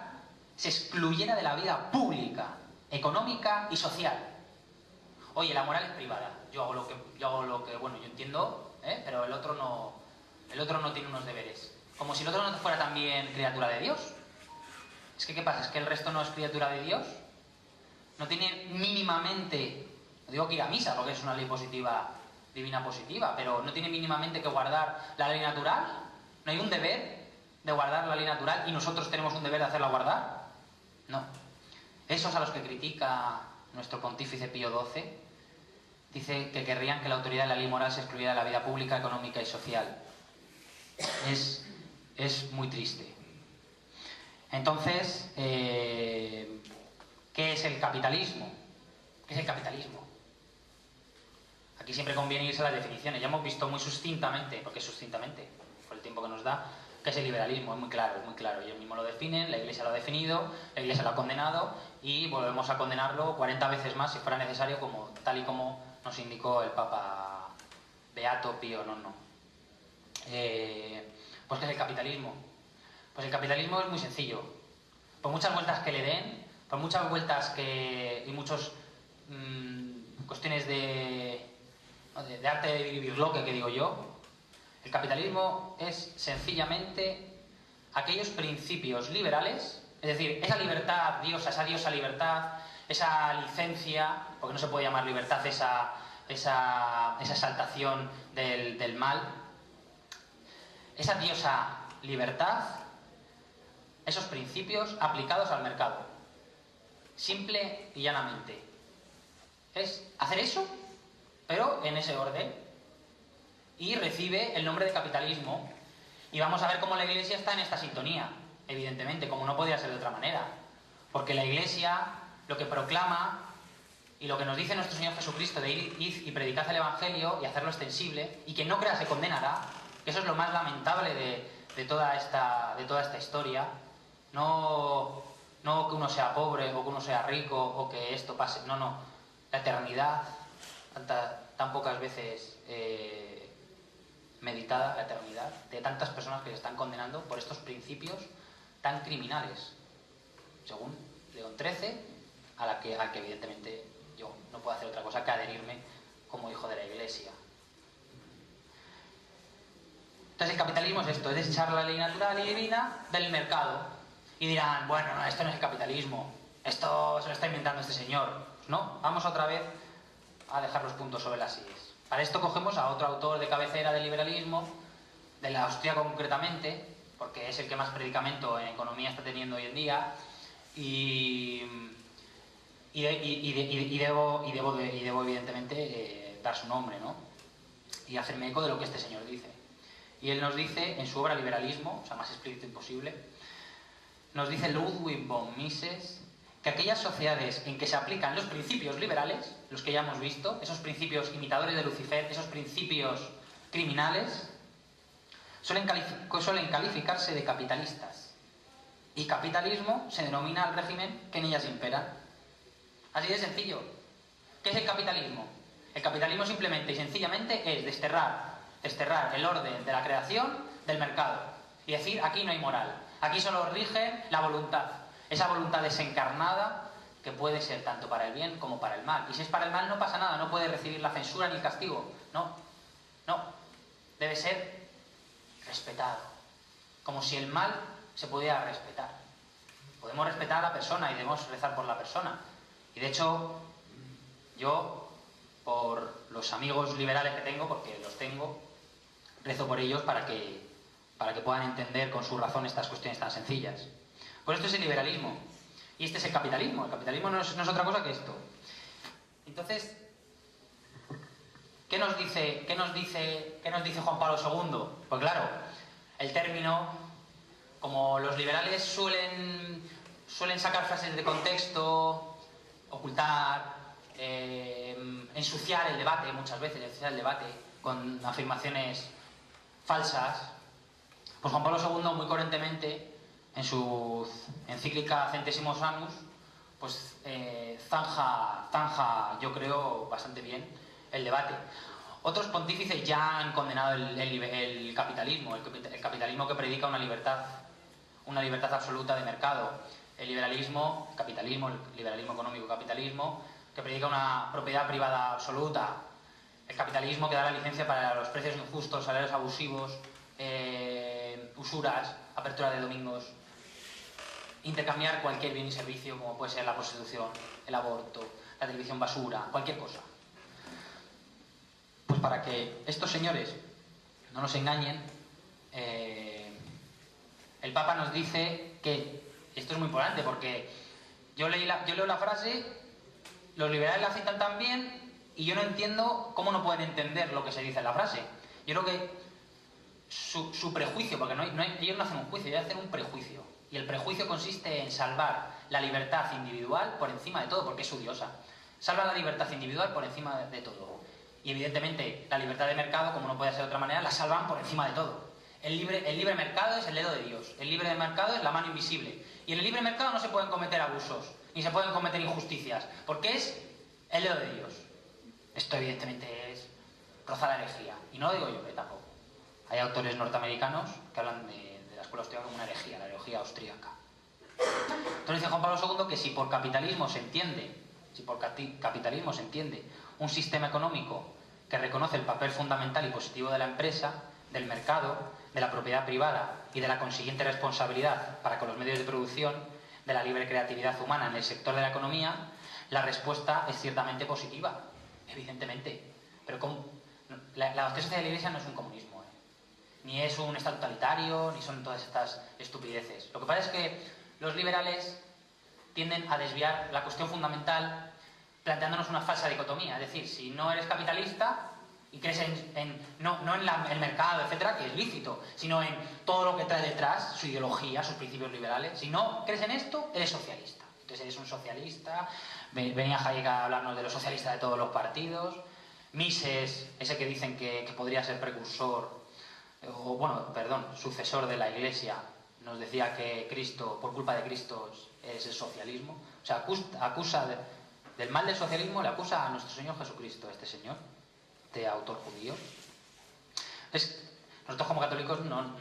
se excluyera de la vida pública, económica y social. Oye, la moral es privada. Yo hago lo que bueno, yo entiendo, pero el otro no tiene unos deberes. Como si el otro no fuera también criatura de Dios. Es que, ¿qué pasa? ¿Es que el resto no es criatura de Dios? No tiene mínimamente, no digo que ir a misa, porque es una ley positiva, divina positiva, pero no tiene mínimamente que guardar la ley natural. ¿No hay un deber de guardar la ley natural y nosotros tenemos un deber de hacerla guardar? No. Esos a los que critica nuestro pontífice Pío XII, dice que querrían que la autoridad de la ley moral se excluyera de la vida pública, económica y social. Es muy triste. Entonces, ¿qué es el capitalismo? ¿Qué es el capitalismo? Aquí siempre conviene irse a las definiciones. Ya hemos visto muy sucintamente, porque sucintamente, por el tiempo que nos da, qué es el liberalismo. Es muy claro. Ellos mismos lo definen, la Iglesia lo ha definido, la Iglesia lo ha condenado y volvemos a condenarlo 40 veces más si fuera necesario, tal y como nos indicó el Papa Beato Pío IX. Pues ¿qué es el capitalismo? Pues el capitalismo es muy sencillo. Por muchas vueltas que le den, por muchas vueltas y muchas cuestiones de arte de vivirlo, que digo yo, el capitalismo es sencillamente aquellos principios liberales, es decir, esa libertad diosa, esa diosa libertad, esa licencia, porque no se puede llamar libertad esa exaltación del mal, esa diosa libertad, esos principios aplicados al mercado, simple y llanamente. Es hacer eso, pero en ese orden, y recibe el nombre de capitalismo. Y vamos a ver cómo la Iglesia está en esta sintonía, evidentemente, como no podía ser de otra manera, porque la Iglesia lo que proclama y lo que nos dice nuestro Señor Jesucristo de ir y predicad el Evangelio y hacerlo extensible, y quien no crea se condenará, que eso es lo más lamentable de toda esta historia. No que uno sea pobre o que uno sea rico o que esto pase, no, la eternidad, tan pocas veces meditada, la eternidad de tantas personas que se están condenando por estos principios tan criminales, según León XIII, al que evidentemente yo no puedo hacer otra cosa que adherirme como hijo de la Iglesia. Entonces el capitalismo es esto, es desechar la ley natural y divina del mercado. Y dirán, bueno, no, esto no es el capitalismo. esto se lo está inventando este señor. No, vamos otra vez a dejar los puntos sobre las sillas. Para esto cogemos a otro autor de cabecera del liberalismo, de la austríaco concretamente, porque es el que más predicamento en economía está teniendo hoy en día, y debo evidentemente dar su nombre, ¿no? Y hacerme eco de lo que este señor dice. Y él nos dice, en su obra Liberalismo, o sea, más explícito imposible, nos dice Ludwig von Mises que aquellas sociedades en que se aplican los principios liberales, los que ya hemos visto, esos principios imitadores de Lucifer, esos principios criminales, suelen calificarse de capitalistas. Y capitalismo se denomina al régimen que en ellas impera. Así de sencillo. ¿Qué es el capitalismo? El capitalismo simplemente y sencillamente es desterrar el orden de la creación del mercado y decir, aquí no hay moral, aquí solo rige la voluntad, esa voluntad desencarnada que puede ser tanto para el bien como para el mal. Y si es para el mal no pasa nada, no puede recibir la censura ni el castigo, no, debe ser respetado, como si el mal se pudiera respetar. Podemos respetar a la persona y debemos rezar por la persona. Y de hecho, yo, por los amigos liberales que tengo, porque los tengo, rezo por ellos para que puedan entender con su razón estas cuestiones tan sencillas. Pues esto es el liberalismo. Y este es el capitalismo. El capitalismo no es otra cosa que esto. Entonces, ¿qué nos dice Juan Pablo II? Pues claro, el término, como los liberales suelen sacar frases de contexto, ocultar, ensuciar el debate muchas veces, ensuciar el debate con afirmaciones falsas, pues Juan Pablo II muy coherentemente en su encíclica Centesimus Annus pues zanja yo creo bastante bien el debate. Otros pontífices ya han condenado el capitalismo, el capitalismo que predica una libertad absoluta de mercado. El liberalismo económico capitalismo, que predica una propiedad privada absoluta. El capitalismo que da la licencia para los precios injustos, salarios abusivos, usuras, apertura de domingos, intercambiar cualquier bien y servicio, como puede ser la prostitución, el aborto, la televisión basura, cualquier cosa. Pues para que estos señores no nos engañen, el Papa nos dice que esto es muy importante, porque yo leo la frase, los liberales la citan tan bien y yo no entiendo cómo no pueden entender lo que se dice en la frase. Yo creo que su prejuicio, porque ellos no hacen un juicio, ellos hacen un prejuicio. Y el prejuicio consiste en salvar la libertad individual por encima de todo, porque es odiosa. Salva la libertad individual por encima de todo. Y evidentemente la libertad de mercado, como no puede ser de otra manera, la salvan por encima de todo. El libre mercado es el dedo de Dios. El libre mercado es la mano invisible. Y en el libre mercado no se pueden cometer abusos, ni se pueden cometer injusticias, porque es el dedo de Dios. Esto evidentemente es rozar la herejía. Y no lo digo yo, tampoco. Hay autores norteamericanos que hablan de la escuela austríaca como una herejía, la herejía austríaca. Entonces dice Juan Pablo II que si por capitalismo se entiende un sistema económico que reconoce el papel fundamental y positivo de la empresa, del mercado, de la propiedad privada y de la consiguiente responsabilidad para con los medios de producción, de la libre creatividad humana en el sector de la economía, la respuesta es ciertamente positiva, evidentemente. Pero la doctrina social de la Iglesia no es un comunismo, ni es un estado totalitario, ni son todas estas estupideces. Lo que pasa es que los liberales tienden a desviar la cuestión fundamental planteándonos una falsa dicotomía. Es decir, si no eres capitalista y crees no en el mercado, etcétera, que es lícito, sino en todo lo que trae detrás, su ideología, sus principios liberales. Si no crees en esto, eres socialista. Entonces eres un socialista. Venía Hayek a hablarnos de los socialistas de todos los partidos. Mises, ese que dicen que podría ser precursor, sucesor de la Iglesia, nos decía que Cristo, por culpa de Cristo, es el socialismo. O sea, acusa del mal del socialismo, le acusa a nuestro Señor Jesucristo, este señor, este autor judío. Entonces, nosotros como católicos no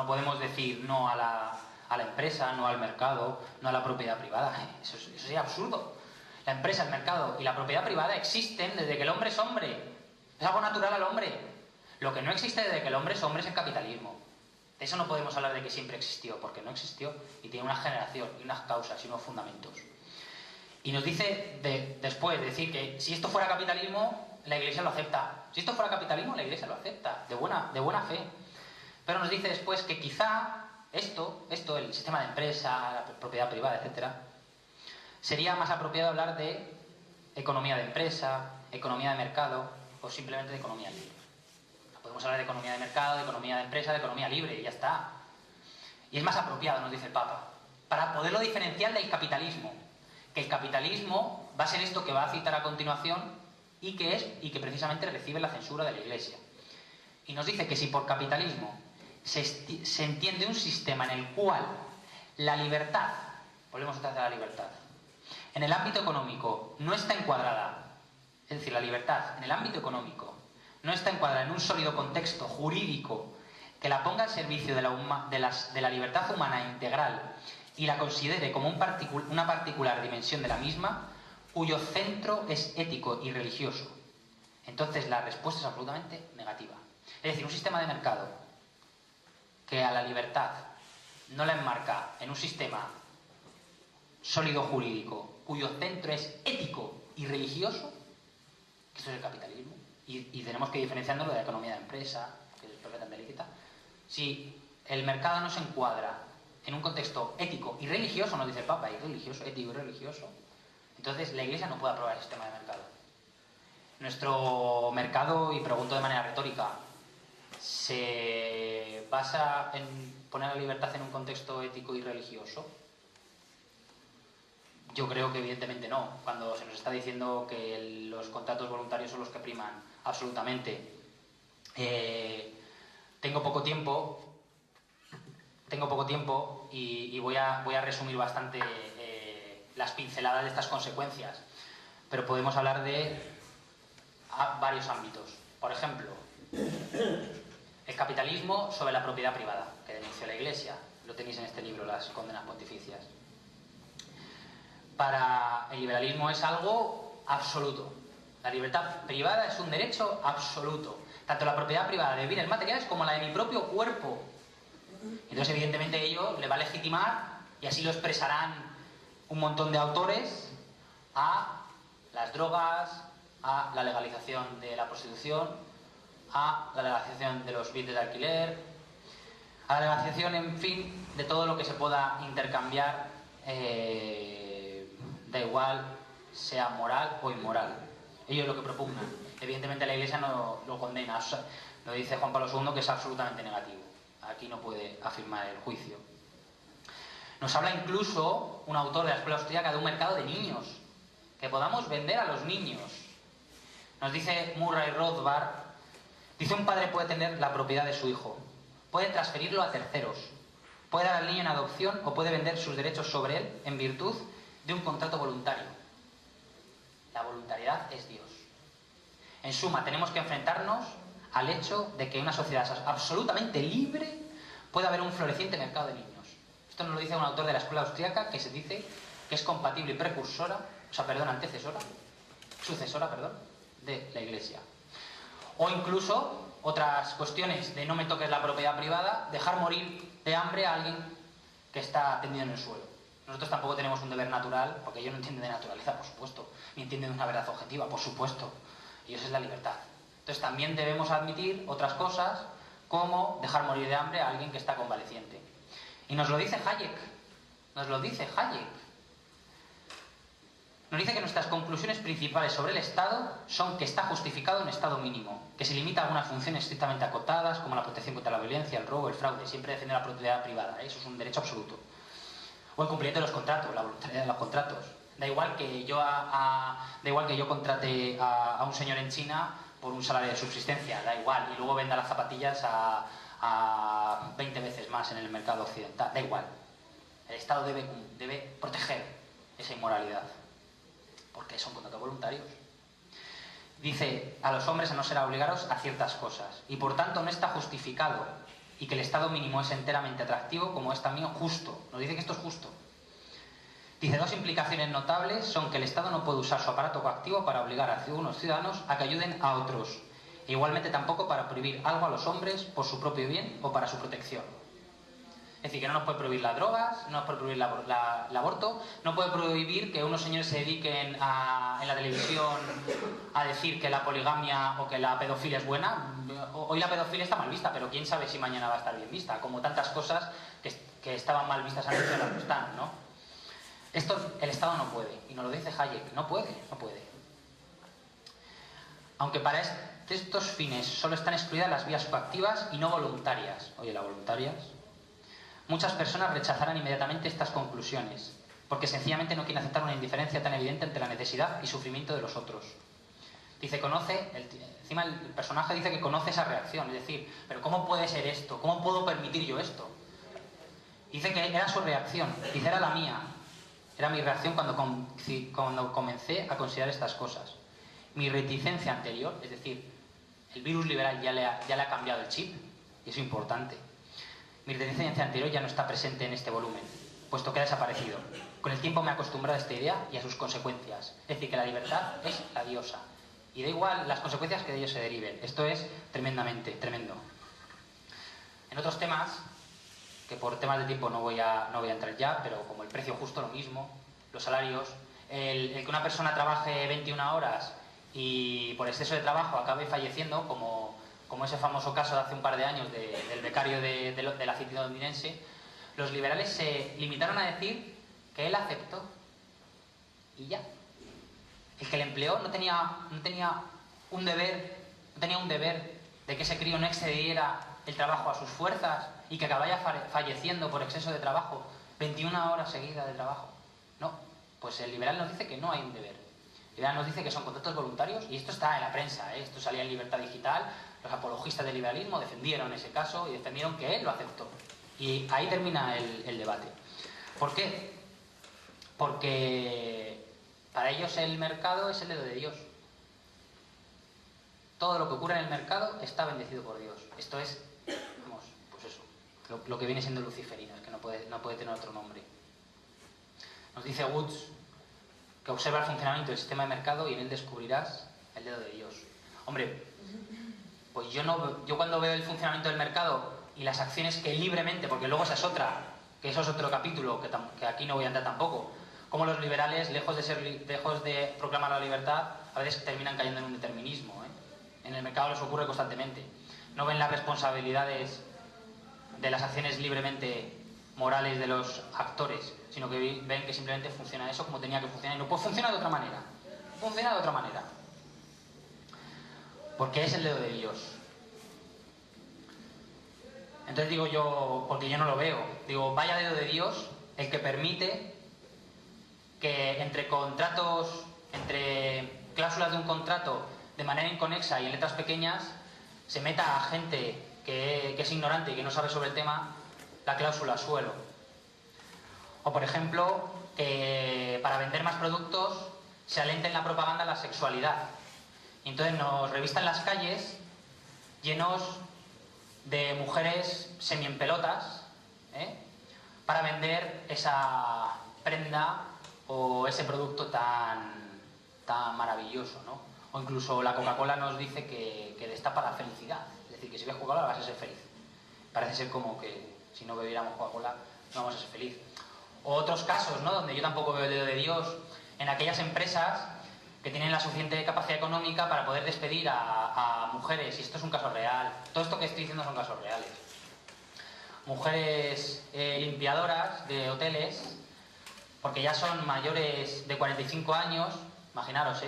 podemos decir no a la empresa, no al mercado, no a la propiedad privada. Eso sería absurdo. La empresa, el mercado y la propiedad privada existen desde que el hombre es hombre. Es algo natural al hombre. Lo que no existe desde que el hombre es hombre es el capitalismo. De eso no podemos hablar de que siempre existió, porque no existió y tiene una generación y unas causas y unos fundamentos. Y nos dice después, decir que si esto fuera capitalismo, la Iglesia lo acepta. Si esto fuera capitalismo, la Iglesia lo acepta, de buena fe. Pero nos dice después que quizá esto, el sistema de empresa, la propiedad privada, etcétera, sería más apropiado hablar de economía de empresa, economía de mercado o simplemente de economía libre. Podemos hablar de economía de mercado, de economía de empresa, de economía libre y ya está. Y es más apropiado, nos dice el Papa, para poderlo diferenciar del capitalismo. Que el capitalismo va a ser esto que va a citar a continuación y que precisamente recibe la censura de la Iglesia. Y nos dice que si por capitalismo se entiende un sistema en el cual la libertad, volvemos otra vez a la libertad, en el ámbito económico no está encuadrada, es decir, la libertad en el ámbito económico no está encuadrada en un sólido contexto jurídico que la ponga al servicio de la libertad humana integral y la considere como una particular dimensión de la misma, cuyo centro es ético y religioso. Entonces la respuesta es absolutamente negativa. Es decir, un sistema de mercado que a la libertad no la enmarca en un sistema sólido jurídico, cuyo centro es ético y religioso, que eso es el capitalismo, y tenemos que diferenciarlo de la economía de empresa, que es perfectamente lícita. Si el mercado no se encuadra en un contexto ético y religioso, nos dice el Papa, ético y religioso, entonces la Iglesia no puede aprobar el sistema de mercado. Nuestro mercado, y pregunto de manera retórica, ¿se basa en poner la libertad en un contexto ético y religioso? Yo creo que evidentemente no, cuando se nos está diciendo que los contratos voluntarios son los que priman absolutamente. Tengo poco tiempo y voy a resumir bastante las pinceladas de estas consecuencias, pero podemos hablar de varios ámbitos. Por ejemplo, el capitalismo sobre la propiedad privada, que denunció la Iglesia. Lo tenéis en este libro, Las condenas pontificias. Para el liberalismo es algo absoluto. La libertad privada es un derecho absoluto. Tanto la propiedad privada de bienes materiales como la de mi propio cuerpo. Entonces, evidentemente, ello le va a legitimar, y así lo expresarán un montón de autores, a las drogas, a la legalización de la prostitución, a la legalización de los bienes de alquiler, a la legalización, en fin, de todo lo que se pueda intercambiar, da igual sea moral o inmoral. Ellos lo que propugnan. Evidentemente la Iglesia no lo condena. Lo dice Juan Pablo II, que es absolutamente negativo. Aquí no puede afirmar el juicio. Nos habla incluso un autor de la escuela austríaca de un mercado de niños, que podamos vender a los niños. Nos dice Murray Rothbard, dice: un padre puede tener la propiedad de su hijo, puede transferirlo a terceros, puede dar al niño en adopción o puede vender sus derechos sobre él en virtud de un contrato voluntario. La voluntariedad es Dios. En suma, tenemos que enfrentarnos al hecho de que en una sociedad absolutamente libre puede haber un floreciente mercado de niños. Esto nos lo dice un autor de la escuela austríaca, que se dice que es compatible y sucesora de la Iglesia. O incluso otras cuestiones de no me toques la propiedad privada, dejar morir de hambre a alguien que está tendido en el suelo. Nosotros tampoco tenemos un deber natural, porque ellos no entienden de naturaleza, por supuesto, ni entienden de una verdad objetiva, por supuesto. Ellos es la libertad. Entonces también debemos admitir otras cosas, como dejar morir de hambre a alguien que está convaleciente. Y nos lo dice Hayek. Nos dice que nuestras conclusiones principales sobre el Estado son que está justificado un Estado mínimo, que se limita a algunas funciones estrictamente acotadas, como la protección contra la violencia, el robo, el fraude, siempre defender la propiedad privada, eso es un derecho absoluto. O el cumplimiento de los contratos, la voluntariedad de los contratos. Da igual que yo contrate a un señor en China por un salario de subsistencia, da igual, y luego venda las zapatillas a 20 veces más en el mercado occidental, da igual. El Estado debe proteger esa inmoralidad, porque son contratos voluntarios. Dice a los hombres a no ser obligados a ciertas cosas, y por tanto no está justificado, y que el Estado mínimo es enteramente atractivo, como es también justo. Nos dice que esto es justo. Dice, dos implicaciones notables son que el Estado no puede usar su aparato coactivo para obligar a unos ciudadanos a que ayuden a otros, e igualmente tampoco para prohibir algo a los hombres por su propio bien o para su protección. Es decir, que no nos puede prohibir las drogas, no nos puede prohibir el aborto, no puede prohibir que unos señores se dediquen en la televisión a decir que la poligamia o que la pedofilia es buena. Hoy la pedofilia está mal vista, pero quién sabe si mañana va a estar bien vista, como tantas cosas que estaban mal vistas antes y ahora no están, ¿no? Esto el Estado no puede, y nos lo dice Hayek, no puede. Aunque para estos fines solo están excluidas las vías coactivas y no voluntarias. Oye, las voluntarias. Muchas personas rechazarán inmediatamente estas conclusiones, porque sencillamente no quieren aceptar una indiferencia tan evidente ante la necesidad y sufrimiento de los otros. Dice, encima el personaje dice que conoce esa reacción, es decir, pero ¿cómo puede ser esto? ¿Cómo puedo permitir yo esto? Dice que era su reacción, dice, era la mía. Era mi reacción cuando comencé a considerar estas cosas. Mi reticencia anterior, es decir, el virus liberal ya le ha cambiado el chip, y eso es importante. Mi reticencia anterior ya no está presente en este volumen, puesto que ha desaparecido. Con el tiempo me he acostumbrado a esta idea y a sus consecuencias. Es decir, que la libertad es la diosa. Y da igual las consecuencias que de ello se deriven. Esto es tremendo. En otros temas, que por temas de tiempo no voy a entrar ya, pero como el precio justo, lo mismo, los salarios, el que una persona trabaje 21 horas y por exceso de trabajo acabe falleciendo, como ese famoso caso de hace un par de años del becario de la City londinense, los liberales se limitaron a decir que él aceptó y ya. El que le empleó no tenía un deber de que ese crío no excediera el trabajo a sus fuerzas y que acabara falleciendo por exceso de trabajo, 21 horas seguidas de trabajo. No, pues el liberal nos dice que no hay un deber. El liberal nos dice que son contratos voluntarios, y esto está en la prensa, esto salía en Libertad Digital. Los apologistas del liberalismo defendieron ese caso y defendieron que él lo aceptó. Y ahí termina el debate. ¿Por qué? Porque para ellos el mercado es el dedo de Dios. Todo lo que ocurre en el mercado está bendecido por Dios. Esto es, pues eso, lo que viene siendo luciferino, es que no puede tener otro nombre. Nos dice Woods que observa el funcionamiento del sistema de mercado y en él descubrirás el dedo de Dios. Hombre, pues yo cuando veo el funcionamiento del mercado y las acciones que libremente, porque luego esa es otra, que eso es otro capítulo que aquí no voy a entrar tampoco, como los liberales, lejos de proclamar la libertad, a veces terminan cayendo en un determinismo, ¿eh? En el mercado les ocurre constantemente. No ven las responsabilidades de las acciones libremente morales de los actores, sino que ven que simplemente funciona eso como tenía que funcionar y no puede funcionar de otra manera. Funciona de otra manera. Porque es el dedo de Dios. Entonces digo yo, porque yo no lo veo, digo, vaya dedo de Dios el que permite que entre cláusulas de un contrato de manera inconexa y en letras pequeñas se meta a gente que es ignorante y que no sabe sobre el tema la cláusula suelo. O por ejemplo, que para vender más productos se alente en la propaganda la sexualidad. Y entonces nos revistan las calles llenos de mujeres semi-en-pelotas, para vender esa prenda o ese producto tan maravilloso, ¿no? O incluso la Coca-Cola nos dice que destapa la felicidad. Es decir, que si ves Coca-Cola vas a ser feliz. Parece ser como que si no bebiéramos Coca-Cola no vamos a ser feliz. O otros casos, ¿no?, donde yo tampoco veo el dedo de Dios, en aquellas empresas que tienen la suficiente capacidad económica para poder despedir a mujeres, y esto es un caso real. Todo esto que estoy diciendo son casos reales. Mujeres limpiadoras de hoteles, porque ya son mayores de 45 años, imaginaros,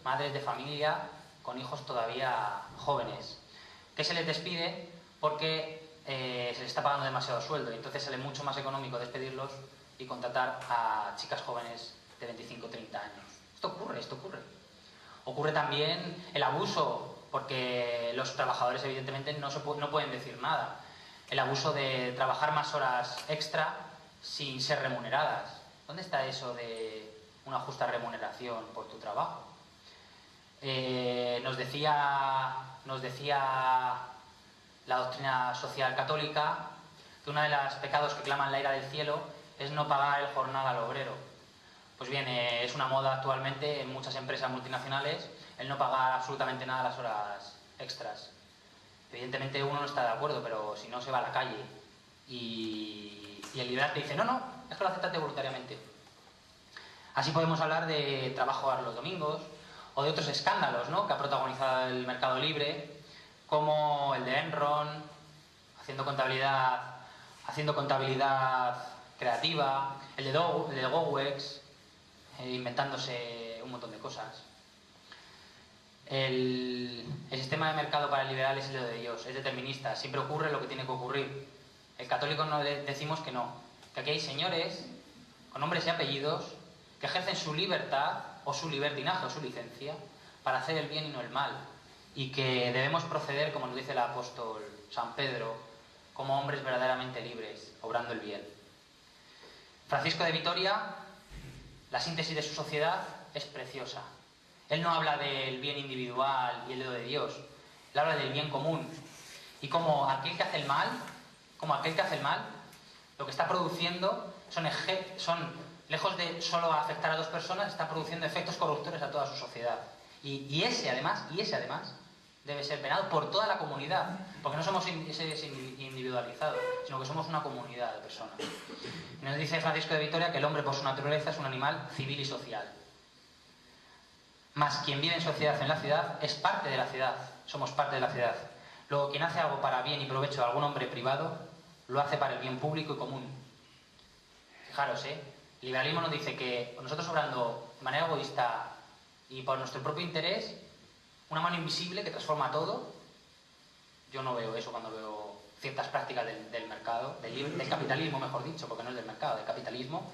madres de familia con hijos todavía jóvenes, que se les despide porque se les está pagando demasiado sueldo, y entonces sale mucho más económico despedirlos y contratar a chicas jóvenes de 25 o 30 años. Esto ocurre. Ocurre también el abuso, porque los trabajadores evidentemente no pueden decir nada. El abuso de trabajar más horas extra sin ser remuneradas. ¿Dónde está eso de una justa remuneración por tu trabajo? Nos decía la doctrina social católica que uno de los pecados que claman la ira del cielo es no pagar el jornal al obrero. Pues bien, es una moda actualmente en muchas empresas multinacionales el no pagar absolutamente nada las horas extras. Evidentemente uno no está de acuerdo, pero si no se va a la calle. Y el liberal te dice, no, es que lo aceptaste voluntariamente. Así podemos hablar de trabajo los domingos o de otros escándalos, ¿no?, que ha protagonizado el mercado libre, como el de Enron, haciendo contabilidad creativa, el de GoWex, inventándose un montón de cosas. El sistema de mercado para el liberal es lo de Dios, es determinista, siempre ocurre lo que tiene que ocurrir. El católico no decimos que no, que aquí hay señores con nombres y apellidos que ejercen su libertad o su libertinaje o su licencia para hacer el bien y no el mal, y que debemos proceder, como nos dice el apóstol San Pedro, como hombres verdaderamente libres, obrando el bien. Francisco de Vitoria, la síntesis de su sociedad es preciosa. Él no habla del bien individual y el dedo de Dios, él habla del bien común, y como aquel que hace el mal, lo que está produciendo son lejos de solo afectar a dos personas, está produciendo efectos corruptores a toda su sociedad. Y ese además debe ser penado por toda la comunidad, porque no somos seres individualizados, sino que somos una comunidad de personas. Y nos dice Francisco de Vitoria que el hombre por su naturaleza es un animal civil y social. Mas quien vive en sociedad en la ciudad es parte de la ciudad, somos parte de la ciudad. Luego, quien hace algo para bien y provecho de algún hombre privado, lo hace para el bien público y común. Fijaros, el liberalismo nos dice que nosotros obrando de manera egoísta y por nuestro propio interés, una mano invisible que transforma todo. Yo no veo eso cuando veo ciertas prácticas del mercado, del capitalismo, mejor dicho, porque no es del mercado, del capitalismo.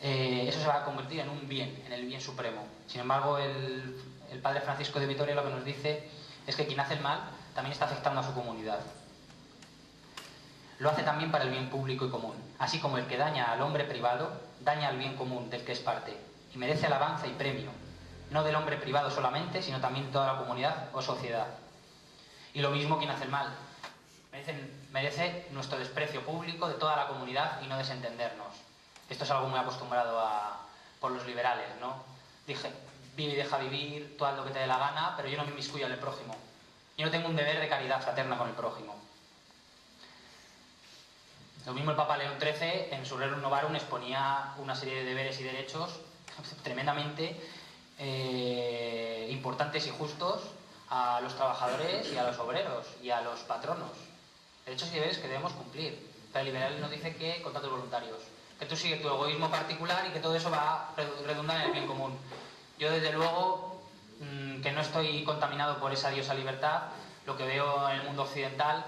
Eso se va a convertir en un bien, en el bien supremo. Sin embargo, el padre Francisco de Vitoria lo que nos dice es que quien hace el mal también está afectando a su comunidad. Lo hace también para el bien público y común, así como el que daña al hombre privado, daña al bien común del que es parte, y merece alabanza y premio, no del hombre privado solamente, sino también de toda la comunidad o sociedad. Y lo mismo quien hace el mal, merece nuestro desprecio público de toda la comunidad y no desentendernos. Esto es algo muy acostumbrado por los liberales, ¿no? Vive y deja vivir, tú haz lo que te dé la gana, pero yo no me inmiscuyo en el prójimo. Yo no tengo un deber de caridad fraterna con el prójimo. Lo mismo el Papa León XIII en su Rerum Novarum exponía una serie de deberes y derechos tremendamente importantes y justos a los trabajadores y a los obreros y a los patronos. Derechos y deberes que debemos cumplir. Pero el liberal nos dice que contratos voluntarios, que tú sigues tu egoísmo particular y que todo eso va a redundar en el bien común. Yo desde luego que no estoy contaminado por esa diosa libertad. Lo que veo en el mundo occidental,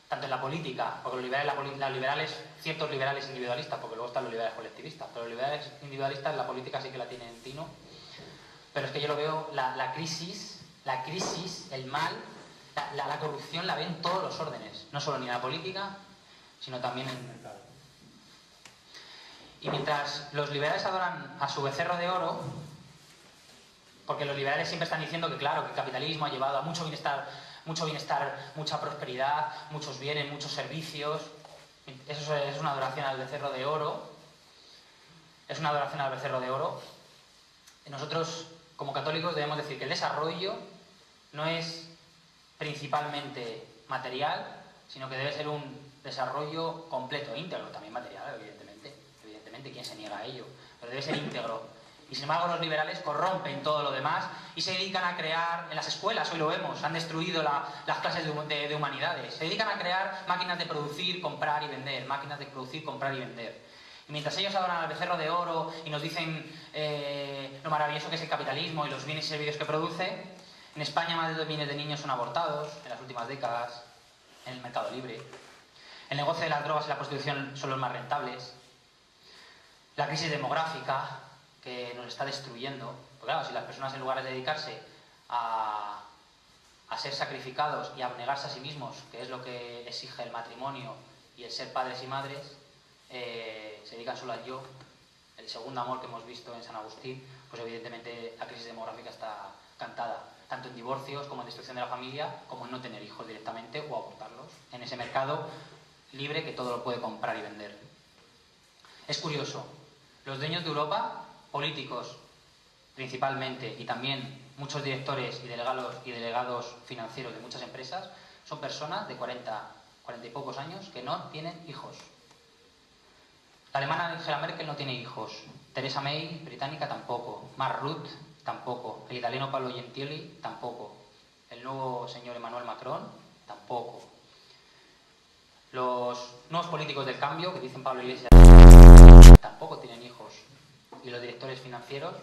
tanto en la política, porque los liberales, ciertos liberales individualistas, porque luego están los liberales colectivistas, pero los liberales individualistas la política sí que la tienen tino. Pero es que yo lo veo, la crisis, el mal, la corrupción la ven en todos los órdenes, no solo ni en la política, sino también en el mercado. Y mientras los liberales adoran a su becerro de oro, porque los liberales siempre están diciendo que claro, que el capitalismo ha llevado a mucho bienestar, mucha prosperidad, muchos bienes, muchos servicios. Eso es una adoración al becerro de oro. Es una adoración al becerro de oro. Y nosotros, como católicos, debemos decir que el desarrollo no es principalmente material, sino que debe ser un desarrollo completo, íntegro, también material, evidentemente, ¿quién se niega a ello? Pero debe ser íntegro. Y sin embargo los liberales corrompen todo lo demás y se dedican a crear, en las escuelas, hoy lo vemos, han destruido las clases de humanidades, se dedican a crear máquinas de producir, comprar y vender, Y mientras ellos adoran al becerro de oro y nos dicen lo maravilloso que es el capitalismo y los bienes y servicios que produce, en España más de 2 millones de niños son abortados en las últimas décadas, en el mercado libre. El negocio de las drogas y la prostitución son los más rentables. La crisis demográfica que nos está destruyendo. Porque claro, si las personas en lugar de dedicarse a ser sacrificados y a abnegarse a sí mismos, que es lo que exige el matrimonio y el ser padres y madres, se dedican solo al yo, el segundo amor que hemos visto en San Agustín, pues evidentemente la crisis demográfica está cantada, tanto en divorcios como en destrucción de la familia, como en no tener hijos directamente o abortarlos, en ese mercado libre que todo lo puede comprar y vender. Es curioso, los dueños de Europa, políticos principalmente, y también muchos directores y delegados financieros de muchas empresas, son personas de 40 40 y pocos años, que no tienen hijos. La alemana Angela Merkel no tiene hijos. Theresa May, británica, tampoco. Mark Rutte, tampoco. El italiano Paolo Gentiloni, tampoco. El nuevo señor Emmanuel Macron, tampoco. Los nuevos políticos del cambio, que dicen Pablo Iglesias, tampoco tienen hijos. Y los directores financieros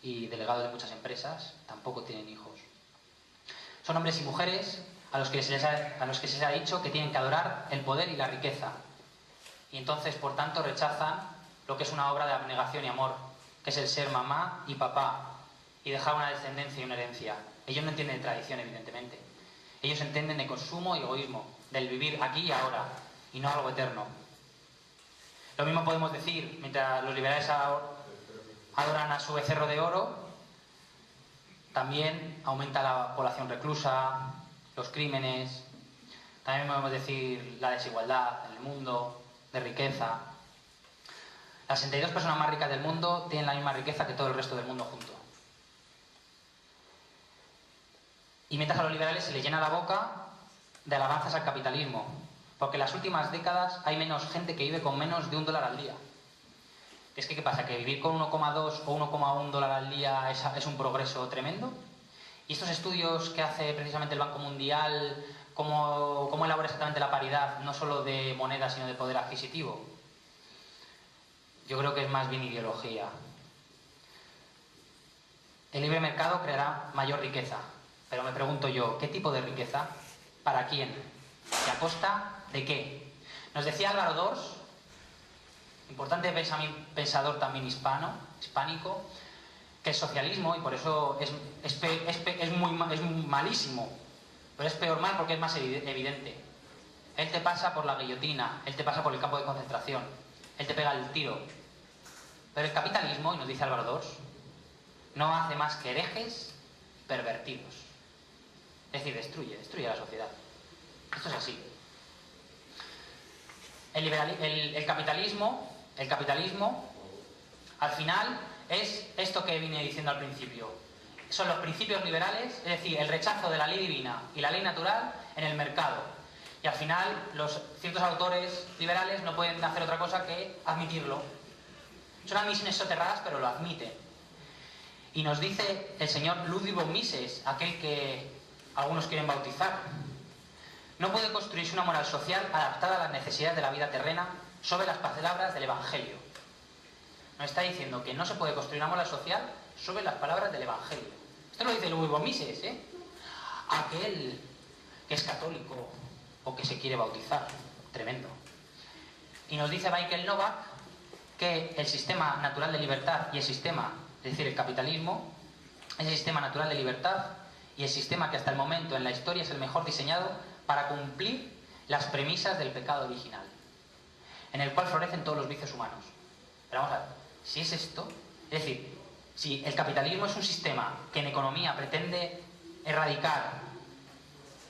y delegados de muchas empresas tampoco tienen hijos. Son hombres y mujeres a los que se les ha dicho que tienen que adorar el poder y la riqueza. Y entonces, por tanto, rechazan lo que es una obra de abnegación y amor, que es el ser mamá y papá, y dejar una descendencia y una herencia. Ellos no entienden de tradición, evidentemente. Ellos entienden de consumo y egoísmo, del vivir aquí y ahora, y no algo eterno. Lo mismo podemos decir, mientras los liberales adoran a su becerro de oro, también aumenta la población reclusa, los crímenes, también podemos decir la desigualdad en el mundo, de riqueza. Las 62 personas más ricas del mundo tienen la misma riqueza que todo el resto del mundo junto. Y mientras a los liberales se les llena la boca de alabanzas al capitalismo, porque en las últimas décadas hay menos gente que vive con menos de $1 al día. Es que, ¿qué pasa? ¿Que vivir con 1,2 o 1,1 dólar al día es un progreso tremendo? Y estos estudios que hace precisamente el Banco Mundial, ¿cómo elabora exactamente la paridad, no solo de moneda, sino de poder adquisitivo? Yo creo que es más bien ideología. El libre mercado creará mayor riqueza, pero me pregunto yo, ¿qué tipo de riqueza? ¿Para quién? ¿Y a costa de qué? Nos decía Álvaro Dors, importante pensador también hispánico, que el socialismo, y por eso es muy malísimo, pero es peor mal porque es más evidente. Él te pasa por la guillotina, él te pasa por el campo de concentración, él te pega el tiro. Pero el capitalismo, y nos dice Álvaro Dors, no hace más que herejes pervertidos. Es decir, destruye la sociedad. Esto es así. El capitalismo, al final, es esto que vine diciendo al principio. Son los principios liberales, es decir, el rechazo de la ley divina y la ley natural en el mercado. Y al final, ciertos autores liberales no pueden hacer otra cosa que admitirlo. Son admisiones soterradas, pero lo admiten. Y nos dice el señor Ludwig von Mises, aquel que algunos quieren bautizar: no puede construirse una moral social adaptada a las necesidades de la vida terrena sobre las palabras del Evangelio. Nos está diciendo que no se puede construir una moral social sobre las palabras del Evangelio. Esto lo dice Ludwig von Mises, aquel que es católico o que se quiere bautizar. Tremendo. Y nos dice Michael Novak que el sistema natural de libertad y el sistema, es decir, el capitalismo, es el sistema natural de libertad y el sistema que hasta el momento en la historia es el mejor diseñado para cumplir las premisas del pecado original, en el cual florecen todos los vicios humanos. Pero vamos a ver, si es esto, es decir, si el capitalismo es un sistema que en economía pretende erradicar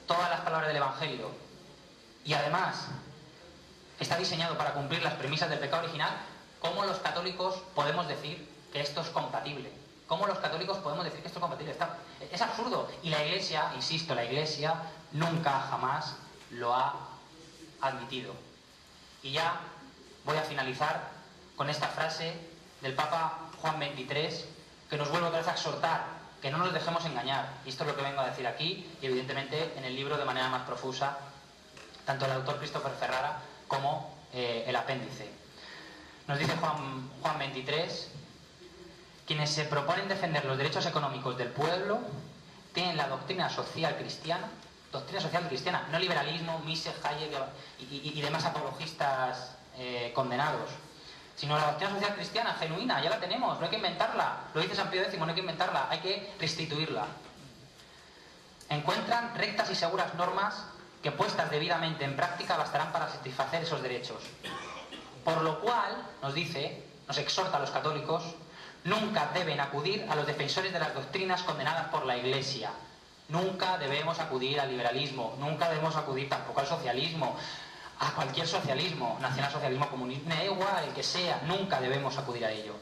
todas las palabras del Evangelio y además está diseñado para cumplir las premisas del pecado original, ¿cómo los católicos podemos decir que esto es compatible? ¿Cómo los católicos podemos decir que esto es compatible? Es absurdo. Y la Iglesia, insisto, la Iglesia nunca, jamás lo ha admitido. Y ya voy a finalizar con esta frase del Papa Juan XXIII, que nos vuelve otra vez a exhortar, que no nos dejemos engañar. Y esto es lo que vengo a decir aquí, y evidentemente en el libro de manera más profusa, tanto el autor Christopher Ferrara como el apéndice. Nos dice Juan XXIII: quienes se proponen defender los derechos económicos del pueblo tienen la doctrina social cristiana, no liberalismo, Mises, Hayek y demás apologistas condenados, sino la doctrina social cristiana genuina. Ya la tenemos, no hay que inventarla. Lo dice San Pío X, no hay que inventarla, hay que restituirla. Encuentran rectas y seguras normas que, puestas debidamente en práctica, bastarán para satisfacer esos derechos. Por lo cual, nos exhorta a los católicos: nunca deben acudir a los defensores de las doctrinas condenadas por la Iglesia. Nunca debemos acudir al liberalismo, nunca debemos acudir tampoco al socialismo, a cualquier socialismo, nacionalsocialismo, comunismo, da igual, el que sea, nunca debemos acudir a ello.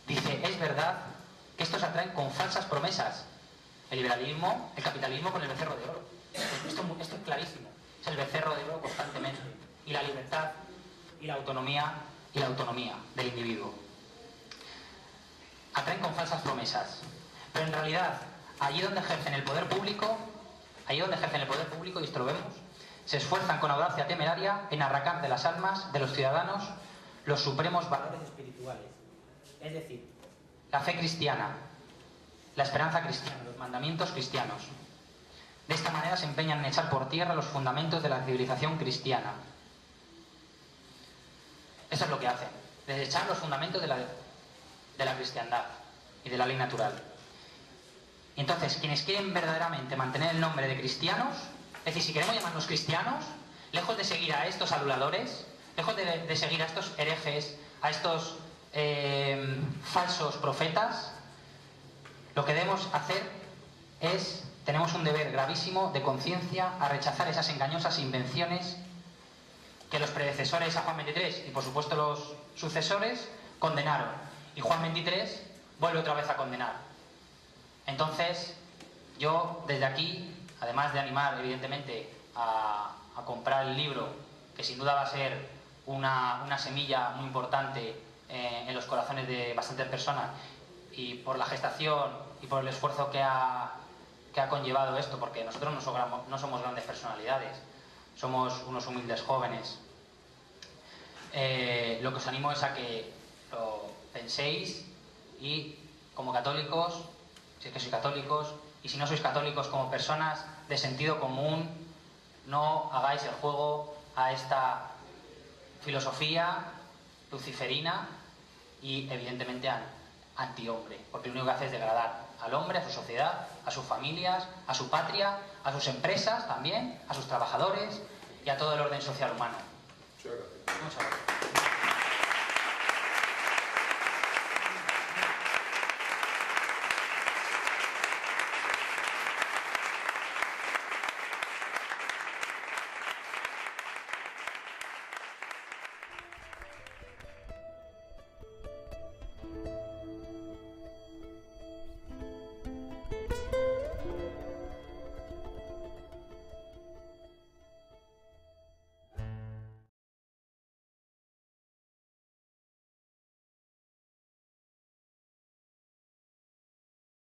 Dice, es verdad que estos atraen con falsas promesas. El liberalismo, el capitalismo con el becerro de oro. Esto es clarísimo. es el becerro de oro constantemente, y la libertad y la autonomía del individuo. Atraen con falsas promesas, pero en realidad allí donde ejercen el poder público, y esto lo vemos, se esfuerzan con audacia temeraria en arrancar de las almas de los ciudadanos los supremos valores espirituales, es decir, la fe cristiana, la esperanza cristiana, los mandamientos cristianos. De esta manera se empeñan en echar por tierra los fundamentos de la civilización cristiana. Eso es lo que hacen, desechar los fundamentos de la cristiandad y de la ley natural. Y entonces, quienes quieren verdaderamente mantener el nombre de cristianos, es decir, si queremos llamarnos cristianos, lejos de seguir a estos aduladores, lejos de seguir a estos herejes, a estos falsos profetas, lo que debemos hacer es, tenemos un deber gravísimo de conciencia a rechazar esas engañosas invenciones que los predecesores a Juan 23 y por supuesto los sucesores condenaron. Y Juan 23 vuelve otra vez a condenar. Entonces, yo desde aquí, además de animar evidentemente a comprar el libro, que sin duda va a ser una semilla muy importante en los corazones de bastantes personas, y por la gestación y por el esfuerzo que ha conllevado esto, porque nosotros no somos grandes personalidades, somos unos humildes jóvenes. Lo que os animo es a que lo penséis y, como católicos, si es que sois católicos, y si no sois católicos, como personas de sentido común, no hagáis el juego a esta filosofía luciferina y evidentemente antihombre, porque lo único que hace es degradar al hombre, a su sociedad, a sus familias, a su patria, a sus empresas también, a sus trabajadores y a todo el orden social humano. Muchas gracias. Muchas gracias.